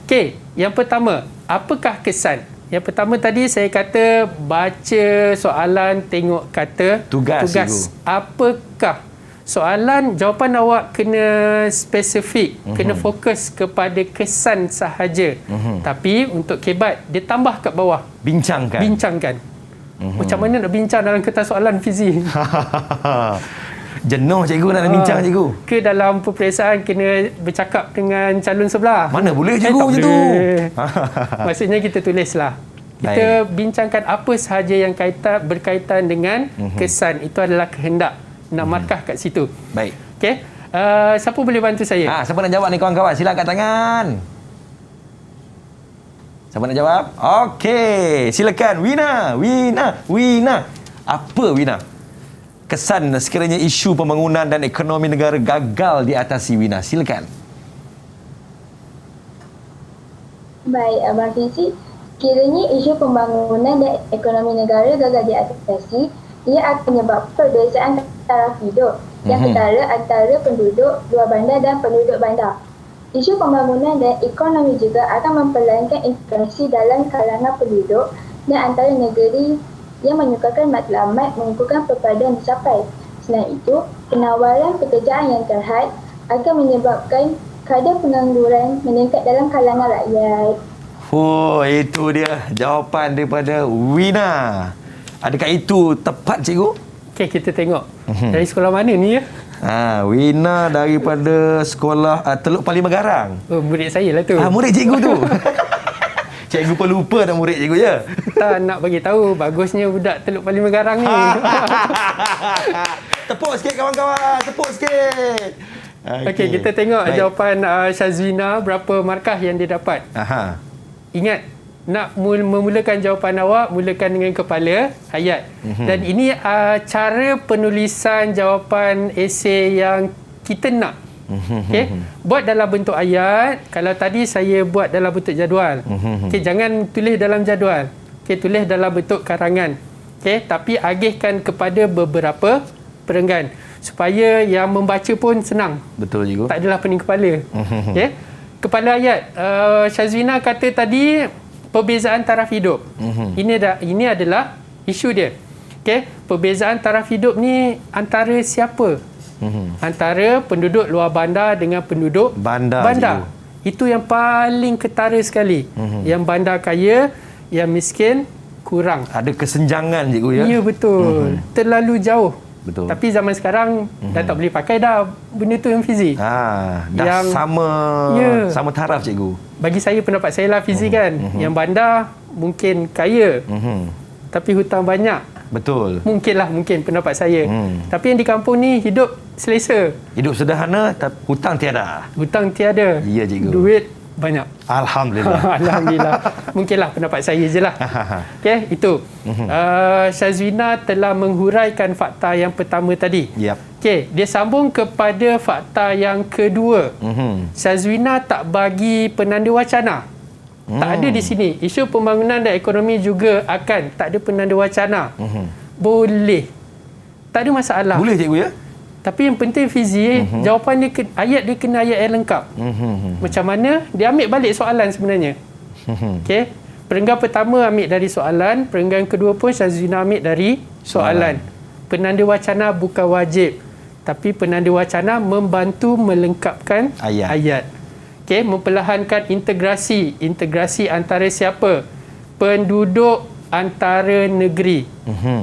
Okey, yang pertama, apakah kesan? Yang pertama tadi saya kata baca soalan, tengok kata tugas. Apakah? Soalan, jawapan awak kena spesifik, kena fokus kepada kesan sahaja. Tapi untuk kebat, dia tambah kat bawah. Bincangkan. Macam mana nak bincang dalam kertas soalan Fizi? Jenuh cikgu nak bincang cikgu. Ke dalam peperiksaan kena bercakap dengan calon sebelah? Mana boleh cikgu macam tu. Maksudnya kita tulislah. Kita bincangkan apa sahaja yang berkaitan dengan kesan. Itu adalah kehendak. Nak markah kat situ. Baik. Okey. Siapa boleh bantu saya? Siapa nak jawab ni kawan-kawan? Sila angkat tangan. Siapa nak jawab? Okey, silakan Wina. Apa Wina? Kesan sekiranya isu pembangunan dan ekonomi negara gagal diatasi, Wina. Silakan. Baik, Abang Fizi. Kiranya isu pembangunan dan ekonomi negara gagal diatasi, ia akan menyebabkan perbezaan taraf hidup yang ketara antara penduduk luar bandar dan penduduk bandar. Isu pembangunan dan ekonomi juga akan memperlainkan inflasi dalam kalangan penduduk dan antara negeri yang menyukarkan matlamat mengukuhkan perpaduan dicapai. Selain itu, penawaran pekerjaan yang terhad akan menyebabkan kadar pengangguran meningkat dalam kalangan rakyat. Itu dia jawapan daripada Wina. Adakah itu tepat cikgu? Okey, kita tengok. Dari sekolah mana ni ya? Wina daripada sekolah Teluk Pali Megarang. Murid saya lah tu. Murid cikgu tu. Cikgu pun lupa dah murid cikgu ya. Tak nak bagi tahu bagusnya budak Teluk Pali Megarang ni. Tepuk sikit kawan-kawan, tepuk sikit. Okey, kita tengok jawapan Syazwina, berapa markah yang dia dapat. Ingat, nak memulakan jawapan awak, mulakan dengan kepala ayat. Dan ini cara penulisan jawapan esei yang kita nak. Okay? Buat dalam bentuk ayat. Kalau tadi saya buat dalam bentuk jadual. Okay, jangan tulis dalam jadual. Okay, tulis dalam bentuk karangan. Okay, tapi agihkan kepada beberapa perenggan supaya yang membaca pun senang. Betul cikgu. Tak adalah pening kepala. Okay? Kepala ayat, Syazwina kata tadi perbezaan taraf hidup. Ini adalah isu dia. Okey, perbezaan taraf hidup ni antara siapa? Antara penduduk luar bandar dengan penduduk bandar. Itu yang paling ketara sekali. Yang bandar kaya, yang miskin kurang. Ada kesenjangan cikgu ya? Ya, betul. Terlalu jauh. Betul. Tapi zaman sekarang dah tak boleh pakai dah benda tu yang Fizi. Dah sama taraf cikgu. Bagi saya, pendapat saya lah Fizi kan. Yang bandar mungkin kaya. Tapi hutang banyak. Betul. Mungkin pendapat saya. Tapi yang di kampung ni hidup selesa. Hidup sederhana, tapi hutang tiada. Hutang tiada. Ya cikgu. Duit banyak. Alhamdulillah. Alhamdulillah. Mungkinlah pendapat saya je lah. Okey, itu. Syazwina telah menghuraikan fakta yang pertama tadi. Okey, dia sambung kepada fakta yang kedua. Syazwina tak bagi penanda wacana. Tak ada di sini. Isu pembangunan dan ekonomi juga tak ada penanda wacana. Boleh. Tak ada masalah. Boleh cikgu ya? Tapi yang penting Fizi, jawapan dia ayat dia kena ayat yang lengkap. Macam mana? Dia ambil balik soalan sebenarnya. Okey. Perenggan pertama ambil dari soalan, perenggan kedua pun Syazwina ambil dari soalan. Penanda wacana bukan wajib, tapi penanda wacana membantu melengkapkan ayat. Okey, memperlahankan integrasi. Integrasi antara siapa? Penduduk antara negeri.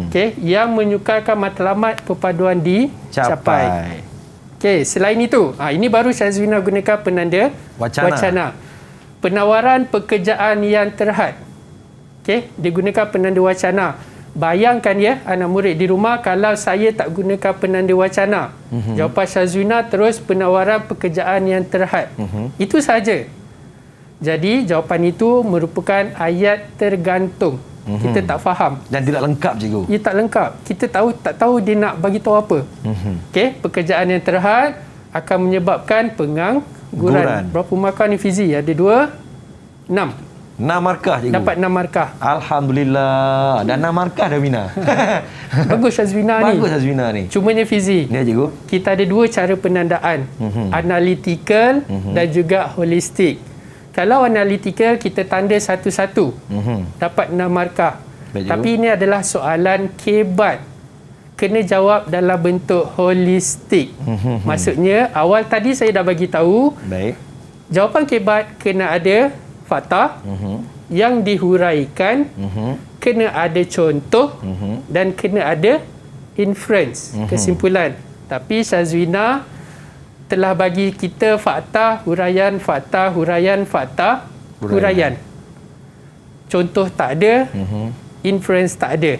Okey, yang menyukarkan matlamat perpaduan dicapai. Okey, selain itu, ini baru Syazwina gunakan penanda wacana. Penawaran pekerjaan yang terhad. Okey, dia gunakan penanda wacana. Bayangkan ya, anak murid di rumah, kalau saya tak gunakan penanda wacana. Jawapan Syazwina terus penawaran pekerjaan yang terhad. Itu saja. Jadi, jawapan itu merupakan ayat tergantung. Kita tak faham. Dan tidak lengkap, cikgu. Ia tak lengkap. Kita tak tahu dia nak bagi tahu apa. Okey, pekerjaan yang terhad akan menyebabkan pengangguran. Berapa markah ni Fizi? Ada 6 markah, cikgu. Dapat 6 markah. Alhamdulillah. Dan 6 markah dah Mina. Bagus Syazwina ni. Bagus Syazwina ni. Cumanya Fizi, ya, cikgu. Kita ada 2 cara penandaan. Analytical dan juga holistik. Kalau analytical, kita tanda satu-satu. Dapat 6 markah. Baik, tapi ini adalah soalan kebat. Kena jawab dalam bentuk holistik. Maksudnya, awal tadi saya dah bagi tahu. Baik. Jawapan kebat kena ada fakta yang dihuraikan, kena ada contoh dan kena ada inference, kesimpulan. Tapi Syazwina telah bagi kita fakta, huraian, fakta, huraian, fakta, huraian. Contoh tak ada, inference tak ada.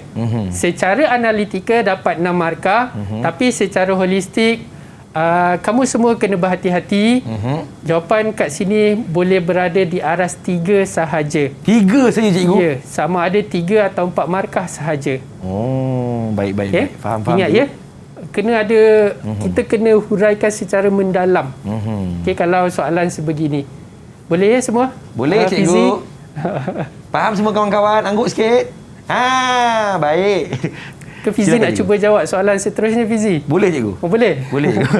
Secara analitikal dapat 6 markah, tapi secara holistik, kamu semua kena berhati-hati. Jawapan kat sini boleh berada di aras 3 sahaja. 3 saja, cikgu? Ya, sama ada 3 atau 4 markah sahaja. Oh, baik. Faham. Ingat ya, kena ada, kita kena huraikan secara mendalam. Okey, kalau soalan sebegini. Boleh ya semua? Boleh, cikgu. Faham semua kawan-kawan? Angguk sikit. Baik. Ke Fizi nak cuba jawab soalan seterusnya, Fizi? Boleh, cikgu. Oh, boleh? Boleh, cikgu.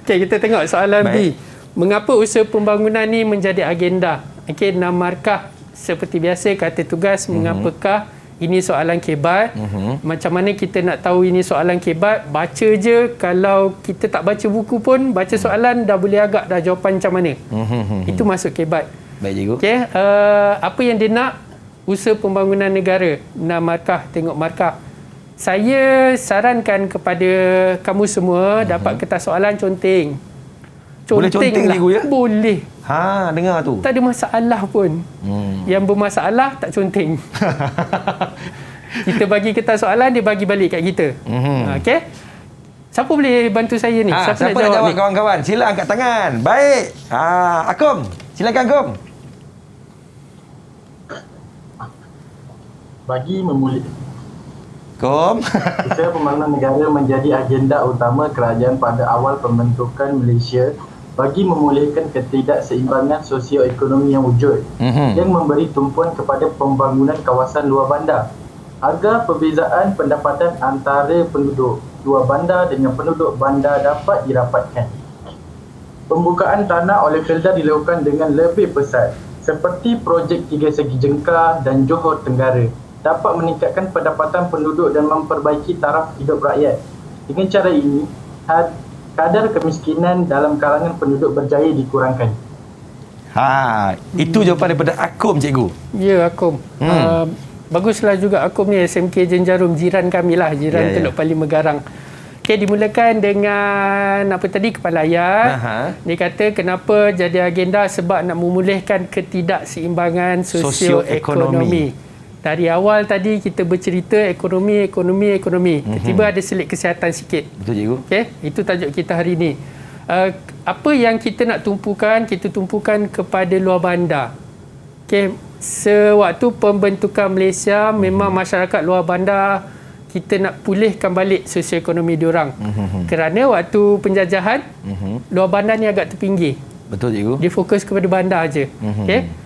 Okey, kita tengok soalan Baik. B. Mengapa usaha pembangunan ni menjadi agenda? Okey, 6 markah. Seperti biasa, kata tugas, mengapakah? Ini soalan kebat. Macam mana kita nak tahu ini soalan kebat? Baca je. Kalau kita tak baca buku pun, baca soalan dah boleh agak dah jawapan macam mana. Itu masuk kebat. Baik, cikgu. Okay, apa yang dia nak? Usaha pembangunan negara. 6 markah. Tengok markah. Saya sarankan kepada kamu semua dapat kertas soalan conteng. Boleh conteng, cikgu, ya? Boleh. Dengar tu. Tak ada masalah pun. Yang bermasalah tak conteng. Kita bagi kertas soalan, dia bagi balik kat kita. Okey? Siapa boleh bantu saya ni? Siapa nak jawab ni? Kawan-kawan? Sila angkat tangan. Baik. Akum. Silakan, Akum. Bagi memulih. Kom. Usaha pembangunan negara menjadi agenda utama kerajaan pada awal pembentukan Malaysia bagi memulihkan ketidakseimbangan sosioekonomi yang wujud yang memberi tumpuan kepada pembangunan kawasan luar bandar agar perbezaan pendapatan antara penduduk luar bandar dengan penduduk bandar dapat dirapatkan. Pembukaan tanah oleh Felda dilakukan dengan lebih pesat seperti projek Tiga Segi Jengkar dan Johor Tenggara dapat meningkatkan pendapatan penduduk dan memperbaiki taraf hidup rakyat. Dengan cara ini, kadar kemiskinan dalam kalangan penduduk berjaya dikurangkan. Itu jawapan daripada Akum, cikgu. Ya, Akum. Baguslah juga Akum ni, SMK Jenjarum, jiran kami lah, jiran Teluk Pali Megarang. Okey, dimulakan dengan apa tadi, kepala ayat. Dia kata kenapa jadi agenda, sebab nak memulihkan ketidakseimbangan sosioekonomi. Dari awal tadi kita bercerita ekonomi. Tiba-tiba ada selit kesihatan sikit. Betul, cikgu. Okey, itu tajuk kita hari ini. Apa yang kita nak tumpukan, kita tumpukan kepada luar bandar. Okey, sewaktu pembentukan Malaysia, memang masyarakat luar bandar kita nak pulihkan balik sosioekonomi diorang. Kerana waktu penjajahan, luar bandar ni agak terpinggir. Betul, cikgu. Dia fokus kepada bandar aje. Okey.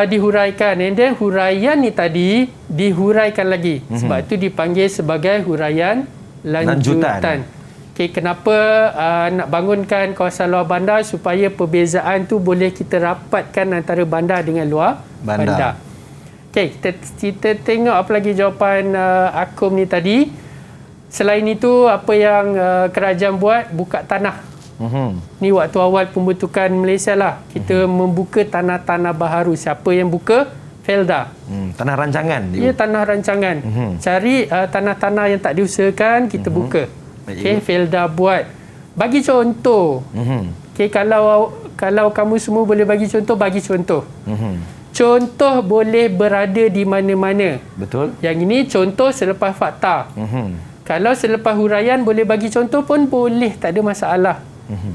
Dihuraikan, and then huraian ni tadi dihuraikan lagi, sebab itu dipanggil sebagai huraian lanjutan. Okay, kenapa nak bangunkan kawasan luar bandar supaya perbezaan tu boleh kita rapatkan antara bandar dengan luar bandar. Okay, kita tengok apa lagi jawapan Akum ni tadi. Selain itu, apa yang kerajaan buat, buka tanah. Ni waktu awal pembentukan Malaysia lah. Kita membuka tanah-tanah baharu. Siapa yang buka? Felda. Tanah rancangan. Ya, tanah rancangan. Cari tanah-tanah yang tak diusahakan, kita buka. Okay, Felda buat. Bagi contoh. Okay, kalau kamu semua boleh bagi contoh, bagi contoh. Contoh boleh berada di mana-mana. Betul. Yang ini contoh selepas fakta. Kalau selepas huraian boleh bagi contoh pun boleh, tak ada masalah.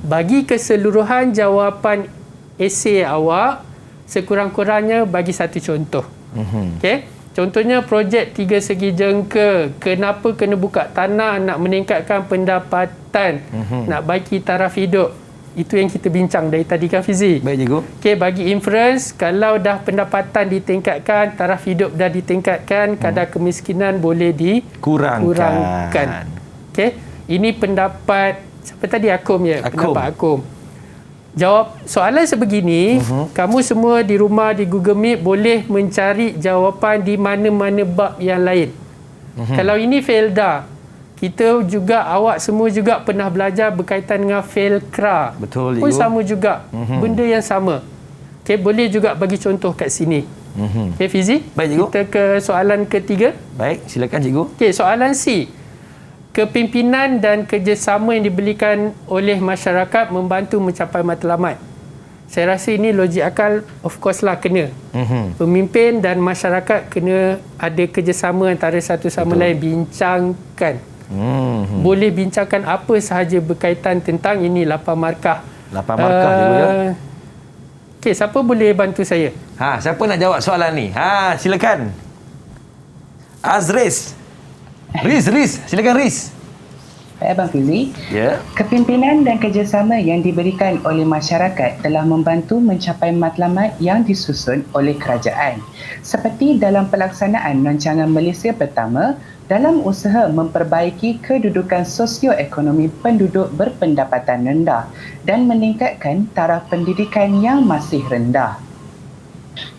Bagi keseluruhan jawapan esei awak, sekurang-kurangnya bagi satu contoh. Okay? Contohnya projek 3 segi jengka. Kenapa kena buka tanah? Nak meningkatkan pendapatan. Nak bagi taraf hidup. Itu yang kita bincang dari tadi kan, Fizi? Baik, cikgu. Okay, bagi inference, kalau dah pendapatan ditingkatkan, taraf hidup dah ditingkatkan, kadar kemiskinan boleh dikurangkan. Okay? Ini pendapat, siapa tadi? Akum ya? Pendapat Akum. Jawab soalan sebegini, kamu semua di rumah di Google Meet boleh mencari jawapan di mana-mana bab yang lain. Kalau ini Felda, kita juga, awak semua juga pernah belajar berkaitan dengan Felkra. Betul, pun sama juga. Benda yang sama. Okay, boleh juga bagi contoh kat sini. Okay, Fizi? Baik, cikgu. Kita ke soalan ketiga. Baik, silakan cikgu. Okay, soalan C. Kepimpinan dan kerjasama yang diberikan oleh masyarakat membantu mencapai matlamat. Saya rasa ini logik akal, of course lah kena. Pemimpin dan masyarakat kena ada kerjasama antara satu sama lain, bincangkan. Boleh bincangkan apa sahaja berkaitan tentang ini 8 markah. 8 markah cikgu ya. Okey, siapa boleh bantu saya? Siapa nak jawab soalan ni? Silakan. Azriz. Riz, silakan Riz. Baik, Abang Fizi. Ya. Kepimpinan dan kerjasama yang diberikan oleh masyarakat telah membantu mencapai matlamat yang disusun oleh kerajaan. Seperti dalam pelaksanaan rancangan Malaysia Pertama, dalam usaha memperbaiki kedudukan sosioekonomi penduduk berpendapatan rendah dan meningkatkan taraf pendidikan yang masih rendah.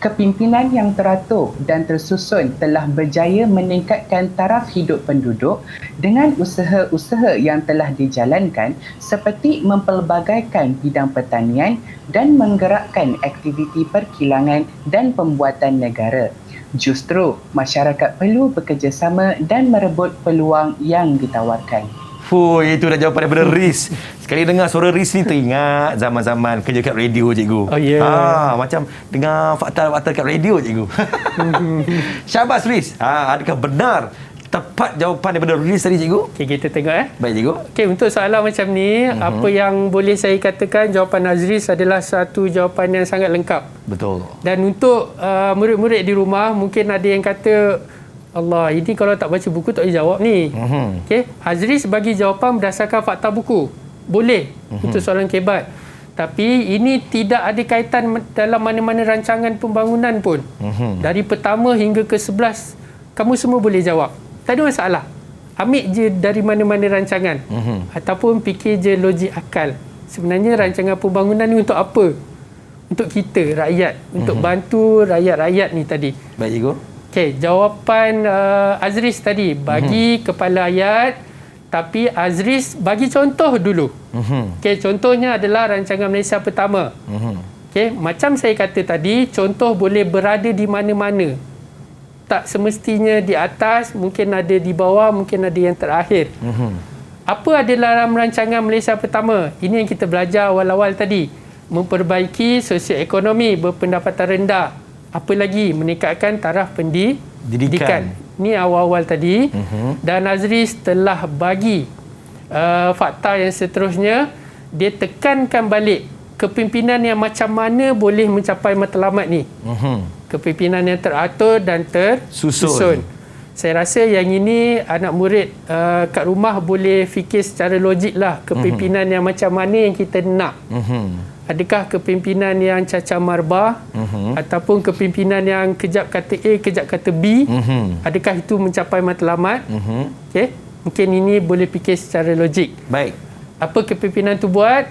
Kepimpinan yang teratur dan tersusun telah berjaya meningkatkan taraf hidup penduduk dengan usaha-usaha yang telah dijalankan seperti mempelbagaikan bidang pertanian dan menggerakkan aktiviti perkilangan dan pembuatan negara. Justru, masyarakat perlu bekerjasama dan merebut peluang yang ditawarkan. Itu dah jawapan daripada Riz. Sekali dengar suara Riz ni teringat zaman-zaman kerja kat radio, cikgu. Oh ya. Macam dengar fakta-fakta kat radio, cikgu. Syabas Riz. Adakah benar tepat jawapan daripada Riz tadi, cikgu? Okey, kita tengok Baik, cikgu. Okey, untuk soalan macam ni, apa yang boleh saya katakan, jawapan Azriz adalah satu jawapan yang sangat lengkap. Betul. Dan untuk murid-murid di rumah, mungkin ada yang kata, Allah, ini kalau tak baca buku tak boleh jawab ni. Okey, Azriz bagi jawapan berdasarkan fakta buku. Boleh untuk soalan kebat. Tapi ini tidak ada kaitan dalam mana-mana rancangan pembangunan pun. Dari pertama hingga ke 11, kamu semua boleh jawab. Tak ada masalah. Ambil je dari mana-mana rancangan. Ataupun fikir je logik akal. Sebenarnya rancangan pembangunan ni untuk apa? Untuk kita, rakyat. Untuk bantu rakyat-rakyat ni tadi. Baik, cikgu. Okey, jawapan Azriz tadi bagi kepala ayat, tapi Azriz bagi contoh dulu. Okey, contohnya adalah rancangan Malaysia Pertama. Okey, macam saya kata tadi, contoh boleh berada di mana-mana. Tak semestinya di atas, mungkin ada di bawah, mungkin ada yang terakhir. Apa ada dalam rancangan Malaysia Pertama? Ini yang kita belajar awal-awal tadi. Memperbaiki sosioekonomi berpendapatan rendah. Apa lagi? Meningkatkan taraf pendidikan. Ini awal-awal tadi. Dan Azriz telah bagi fakta yang seterusnya. Dia tekankan balik kepimpinan yang macam mana boleh mencapai matlamat ni. Kepimpinan yang teratur dan tersusun. Saya rasa yang ini anak murid kat rumah boleh fikir secara logik lah. Kepimpinan yang macam mana yang kita nak. Adakah kepimpinan yang cacah marbah ataupun kepimpinan yang kejap kata A, kejap kata B? Adakah itu mencapai matlamat? Okey. mungkin ini boleh fikir secara logik. Baik. Apa kepimpinan tu buat?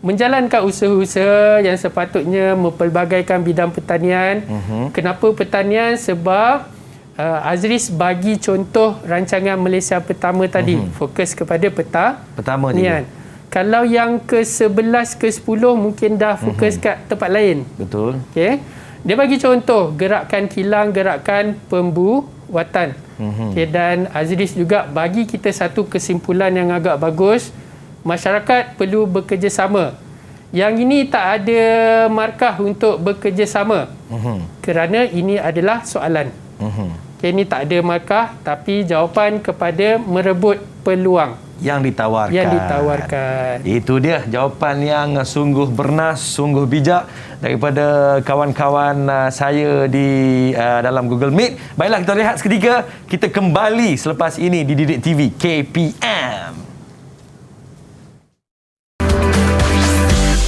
Menjalankan usaha-usaha yang sepatutnya mempelbagaikan bidang pertanian. Kenapa pertanian? Sebab Azris bagi contoh rancangan Malaysia Pertama tadi. Fokus kepada Pertama pertanian. Kalau yang ke-11, ke-10 mungkin dah fokus kat tempat lain. Betul. Okey. Dia bagi contoh gerakan kilang, gerakan pembuatan. Okay, dan Azris juga bagi kita satu kesimpulan yang agak bagus. Masyarakat perlu bekerjasama. Yang ini tak ada markah untuk bekerjasama. Kerana ini adalah soalan. Okay, ini tak ada markah, tapi jawapan kepada merebut peluang yang ditawarkan. Itu dia jawapan yang sungguh bernas, sungguh bijak daripada kawan-kawan saya di dalam Google Meet. Baiklah, kita rehat seketika. Kita kembali selepas ini di Didik TV KPM.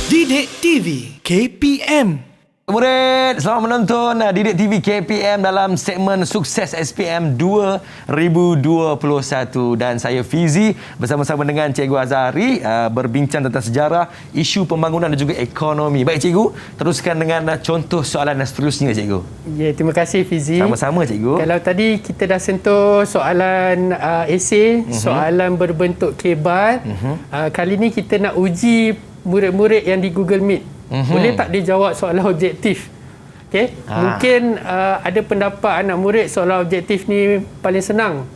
Didik TV KPM. Murid, selamat menonton Didik TV KPM dalam segmen Sukses SPM 2021 dan saya Fizi bersama-sama dengan Cikgu Azhari berbincang tentang sejarah, isu pembangunan dan juga ekonomi. Baik Cikgu, teruskan dengan contoh soalan seterusnya Cikgu. Ya, terima kasih Fizi. Sama-sama Cikgu. Kalau tadi kita dah sentuh soalan esei, soalan berbentuk kebat, kali ni kita nak uji murid-murid yang di Google Meet. Boleh tak dia jawab soalan objektif? Okay? Mungkin ada pendapat anak murid soalan objektif ni paling senang.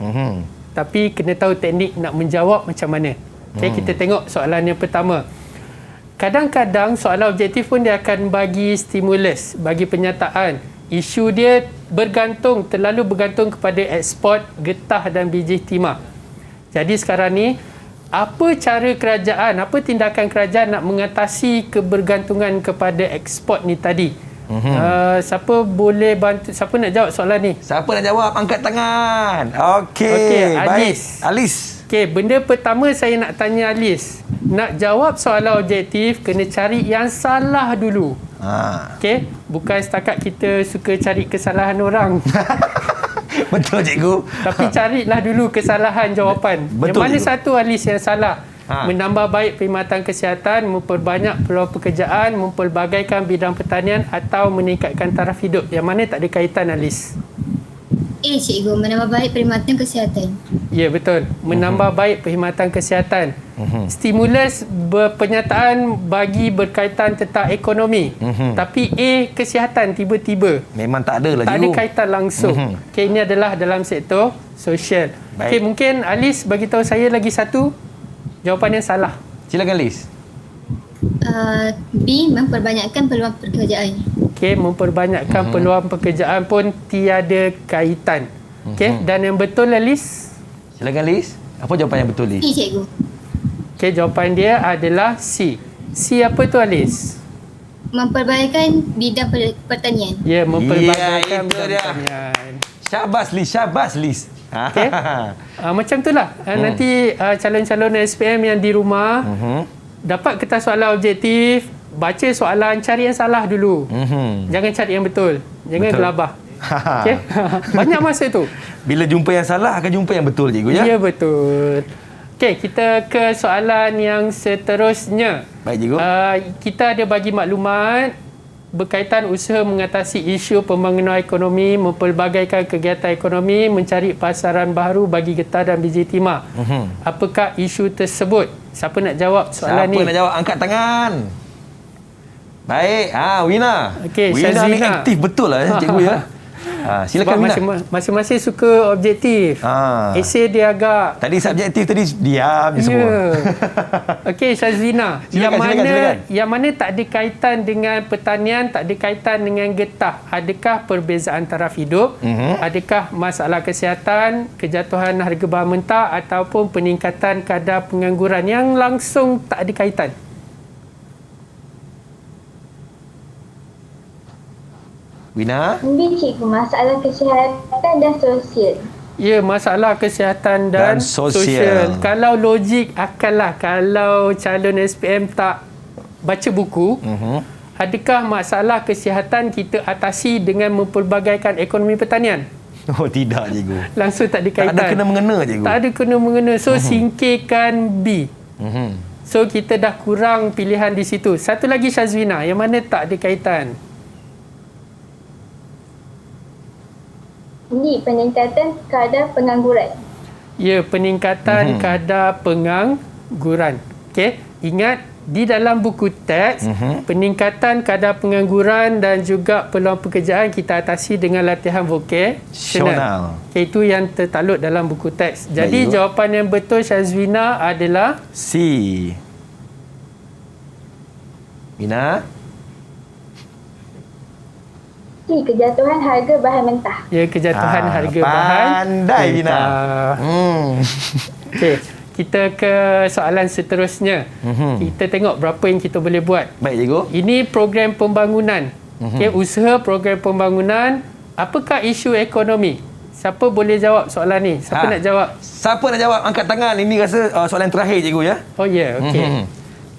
Tapi kena tahu teknik nak menjawab macam mana. Okay? Kita tengok soalan yang pertama. Kadang-kadang soalan objektif pun dia akan bagi stimulus, bagi penyataan. Isu dia terlalu bergantung kepada ekspor getah dan biji timah. Jadi sekarang ni, apa cara kerajaan, apa tindakan kerajaan nak mengatasi kebergantungan kepada ekspor ni tadi? Siapa boleh bantu? Siapa nak jawab soalan ni? Siapa nak jawab? Angkat tangan. Okey, baik. Alis. Okey, benda pertama saya nak tanya Alis. Nak jawab soalan objektif, kena cari yang salah dulu. Okey, bukan setakat kita suka cari kesalahan orang. Betul Cikgu. Tapi carilah dulu kesalahan jawapan. Betul, yang mana Cikgu? Satu Alis yang salah? Menambah baik perkhidmatan kesihatan, memperbanyak peluang pekerjaan, mempelbagaikan bidang pertanian atau meningkatkan taraf hidup. Yang mana tak ada kaitan Alis? Cikgu, menambah baik perkhidmatan kesihatan. Ya, betul. Menambah baik perkhidmatan kesihatan. Stimulus pernyataan bagi berkaitan tentang ekonomi. Tapi kesihatan tiba-tiba. Memang tak ada lah. Tak ada kaitan langsung. Okay, ini adalah dalam sektor sosial. Okay, mungkin Alis bagi tahu saya lagi satu jawapan yang salah. Silakan Alis. B, memperbanyakkan peluang pekerjaan. Okey, memperbanyakkan peluang pekerjaan pun tiada kaitan. Okey, dan yang betul Alis? Silakan Alis. Apa jawapan yang betul Alis? C, Cikgu. Okey, jawapan dia adalah C. C apa tu Alis? Memperbanyakkan bidang pertanian. Ya, memperbanyakkan bidang pertanian. Syabas Lis, syabas Lis. Okey. Macam itulah. Nanti calon-calon SPM yang di rumah dapat kertas soalan objektif, baca soalan, cari yang salah dulu. Jangan cari yang betul. Jangan gelabah. Okay? Banyak masa tu. Bila jumpa yang salah, akan jumpa yang betul Cikgu ya? Ya, betul. Okey, kita ke soalan yang seterusnya. Baik Cikgu. Kita ada bagi maklumat berkaitan usaha mengatasi isu pembangunan ekonomi, mempelbagaikan kegiatan ekonomi, mencari pasaran baru bagi getah dan biji timah. Apakah isu tersebut? Siapa nak jawab soalan ni? Siapa nak jawab? Angkat tangan. Baik. Wina. Okey, Wina ni aktif betul lah Cikgu ya. Silakan Wina. Masing-masing suka objektif. Esei dia agak... Tadi subjektif, tadi diam je semua. Okey, Syazina. Silakan. Yang mana tak ada kaitan dengan pertanian, tak ada kaitan dengan getah. Adakah perbezaan taraf hidup? Adakah masalah kesihatan, kejatuhan harga bahan mentah ataupun peningkatan kadar pengangguran yang langsung tak ada kaitan? Wina? Mungkin Cikgu, masalah kesihatan dan sosial. Ya, masalah kesihatan dan sosial. Kalau logik akallah, kalau calon SPM tak baca buku, adakah masalah kesihatan kita atasi dengan mempelbagaikan ekonomi pertanian? Oh, tidak cikgu. Langsung tak ada kaitan. Tak ada kena-mengena cikgu. Tak ada kena-mengena. So, singkirkan B. So, kita dah kurang pilihan di situ. Satu lagi Syazwina, yang mana tak ada kaitan. Ini peningkatan kadar pengangguran. Ya, peningkatan kadar pengangguran. Okey, ingat di dalam buku teks, peningkatan kadar pengangguran dan juga peluang pekerjaan kita atasi dengan latihan vokasional. Okay, itu yang tertakluk dalam buku teks. Jadi jawapan yang betul Syazwina adalah C. Mina? C. Kejatuhan harga bahan mentah. Ya, kejatuhan harga bahan pandai Mina. Okey, kita ke soalan seterusnya. Kita tengok berapa yang kita boleh buat. Baik cikgu. Ini program pembangunan. Okey, usaha program pembangunan. Apakah isu ekonomi? Siapa boleh jawab soalan ni? Siapa nak jawab? Siapa nak jawab? Angkat tangan. Ini rasa soalan terakhir cikgu ya. Oh ya, okey.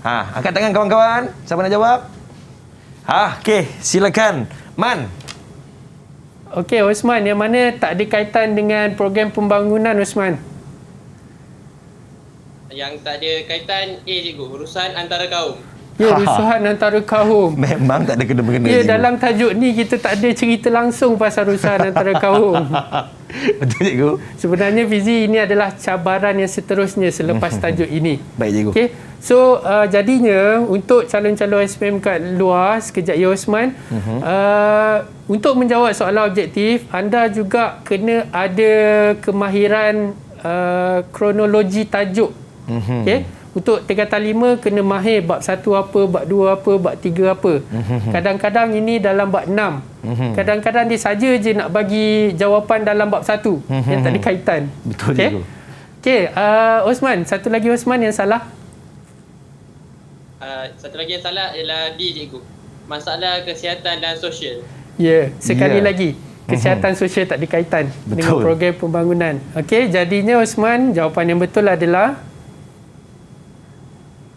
Angkat tangan kawan-kawan. Siapa nak jawab? Okey, silakan. Man. Okey, Osman, yang mana tak ada kaitan dengan program pembangunan, Osman? Yang tak ada kaitan A cikgu, urusan antara kaum. Ya, rusuhan antara kaum. Memang tak ada kena-mengena. Ya, cikgu. dalam tajuk ni kita tak ada cerita langsung pasal rusuhan antara kaum. Betul cikgu. Sebenarnya Fizi, ini adalah cabaran yang seterusnya selepas tajuk ini. Baik cikgu. Okey. So jadinya untuk calon-calon SPM kat luar, sekejap ya Osman, untuk menjawab soalan objektif, anda juga kena ada kemahiran kronologi tajuk. Okey. Untuk tingkatan 5 kena mahir bab 1 apa, bab 2 apa, bab 3 apa. Kadang-kadang ini dalam bab 6. Kadang-kadang dia saja je nak bagi jawapan dalam bab 1 yang tak ada kaitan. Betul okay? cikgu. Okey, Osman, satu lagi Osman yang salah. Satu lagi yang salah ialah D cikgu. Masalah kesihatan dan sosial. Ya, sekali lagi. Kesihatan sosial tak ada kaitan dengan program pembangunan. Okey, jadinya Osman, jawapan yang betul adalah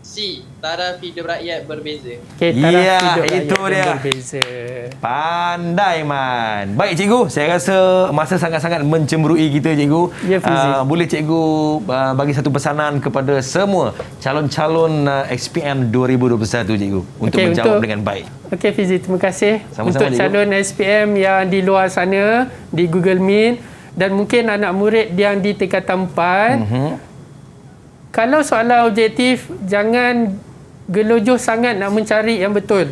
C. Taraf hidup rakyat berbeza. Okay, taraf hidup itu rakyat dia. berbeza. Pandai Man. Baik cikgu, saya rasa masa sangat-sangat mencemburui kita cikgu. Ya, boleh cikgu bagi satu pesanan kepada semua calon-calon SPM 2021 cikgu untuk menjawab dengan baik. Okey Fizi, terima kasih. Sama-sama, untuk calon SPM yang di luar sana di Google Meet dan mungkin anak murid yang di tingkatan 4. Kalau soalan objektif, jangan gelojoh sangat nak mencari yang betul.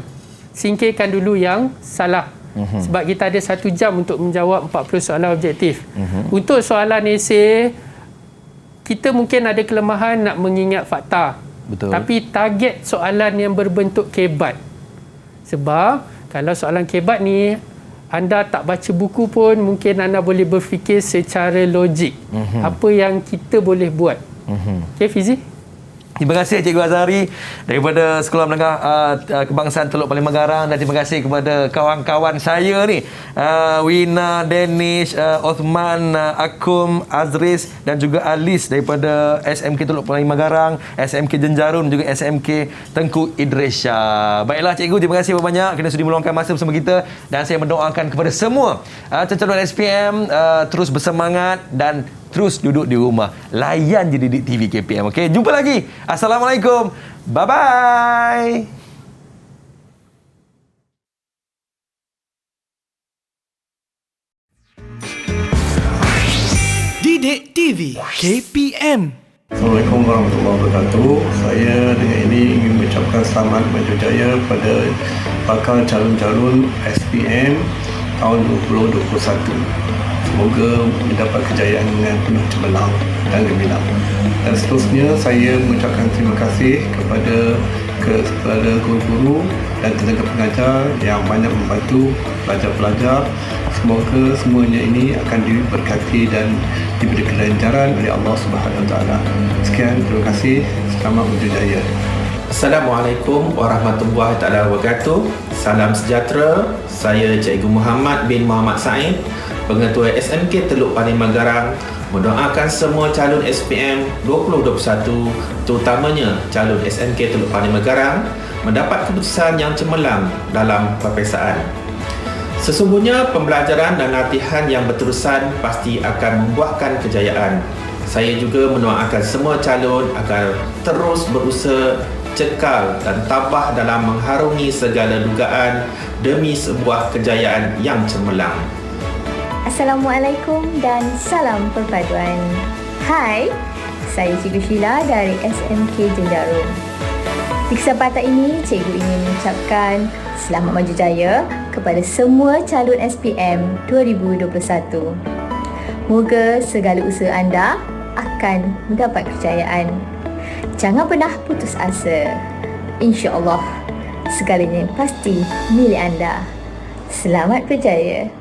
Singkirkan dulu yang salah. Sebab kita ada 1 jam untuk menjawab 40 soalan objektif. Untuk soalan esei, kita mungkin ada kelemahan nak mengingat fakta. Betul. Tapi target soalan yang berbentuk kebat. Sebab kalau soalan kebat ni, anda tak baca buku pun, mungkin anda boleh berfikir secara logik. Apa yang kita boleh buat. Okey Fizi. Terima kasih Cikgu Azhari daripada Sekolah Menengah Kebangsaan Teluk Paling Magarang, dan terima kasih kepada kawan-kawan saya ni, Wina, Danish, Osman, Akum, Azris dan juga Alis daripada SMK Teluk Paling Magarang, SMK Jenjarun, juga SMK Tengku Idrisha. Baiklah cikgu, terima kasih banyak kerana sudi meluangkan masa bersama kita, dan saya mendoakan kepada semua calon SPM terus bersemangat dan terus duduk di rumah. Layan je Didik TV KPM. Okey, jumpa lagi. Assalamualaikum. Bye-bye. Didik TV KPM. Assalamualaikum warahmatullahi wabarakatuh. Saya dengan ini ingin mengucapkan selamat berjaya kepada bakal calon-calon SPM tahun 2021. Semoga mendapat kejayaan dengan penuh cemerlang dan gemilang. Dan seterusnya saya mengucapkan terima kasih kepada guru-guru dan tenaga pengajar yang banyak membantu pelajar-pelajar. Semoga semuanya ini akan diberkati dan diberi kelancaran oleh Allah Subhanahu Wa Taala. Sekian, terima kasih. Selamat berjaya. Assalamualaikum warahmatullahi taala wabarakatuh. Salam sejahtera. Saya Cikgu Muhammad bin Muhammad Said, Pengetua SMK Teluk Paling Magarang, mendoakan semua calon SPM 2021, terutamanya calon SMK Teluk Paling Magarang, mendapat keputusan yang cemerlang dalam peperiksaan. Sesungguhnya pembelajaran dan latihan yang berterusan pasti akan membuahkan kejayaan. Saya juga mendoakan semua calon agar terus berusaha cekal dan tabah dalam mengharungi segala dugaan demi sebuah kejayaan yang cemerlang. Assalamualaikum dan salam perpaduan. Hai, saya Cikgu Sheila dari SMK Jendarum. Di kesempatan ini, Cikgu ingin mengucapkan selamat maju jaya kepada semua calon SPM 2021. Moga segala usaha anda akan mendapat kejayaan. Jangan pernah putus asa. InsyaAllah, segalanya pasti milik anda. Selamat berjaya.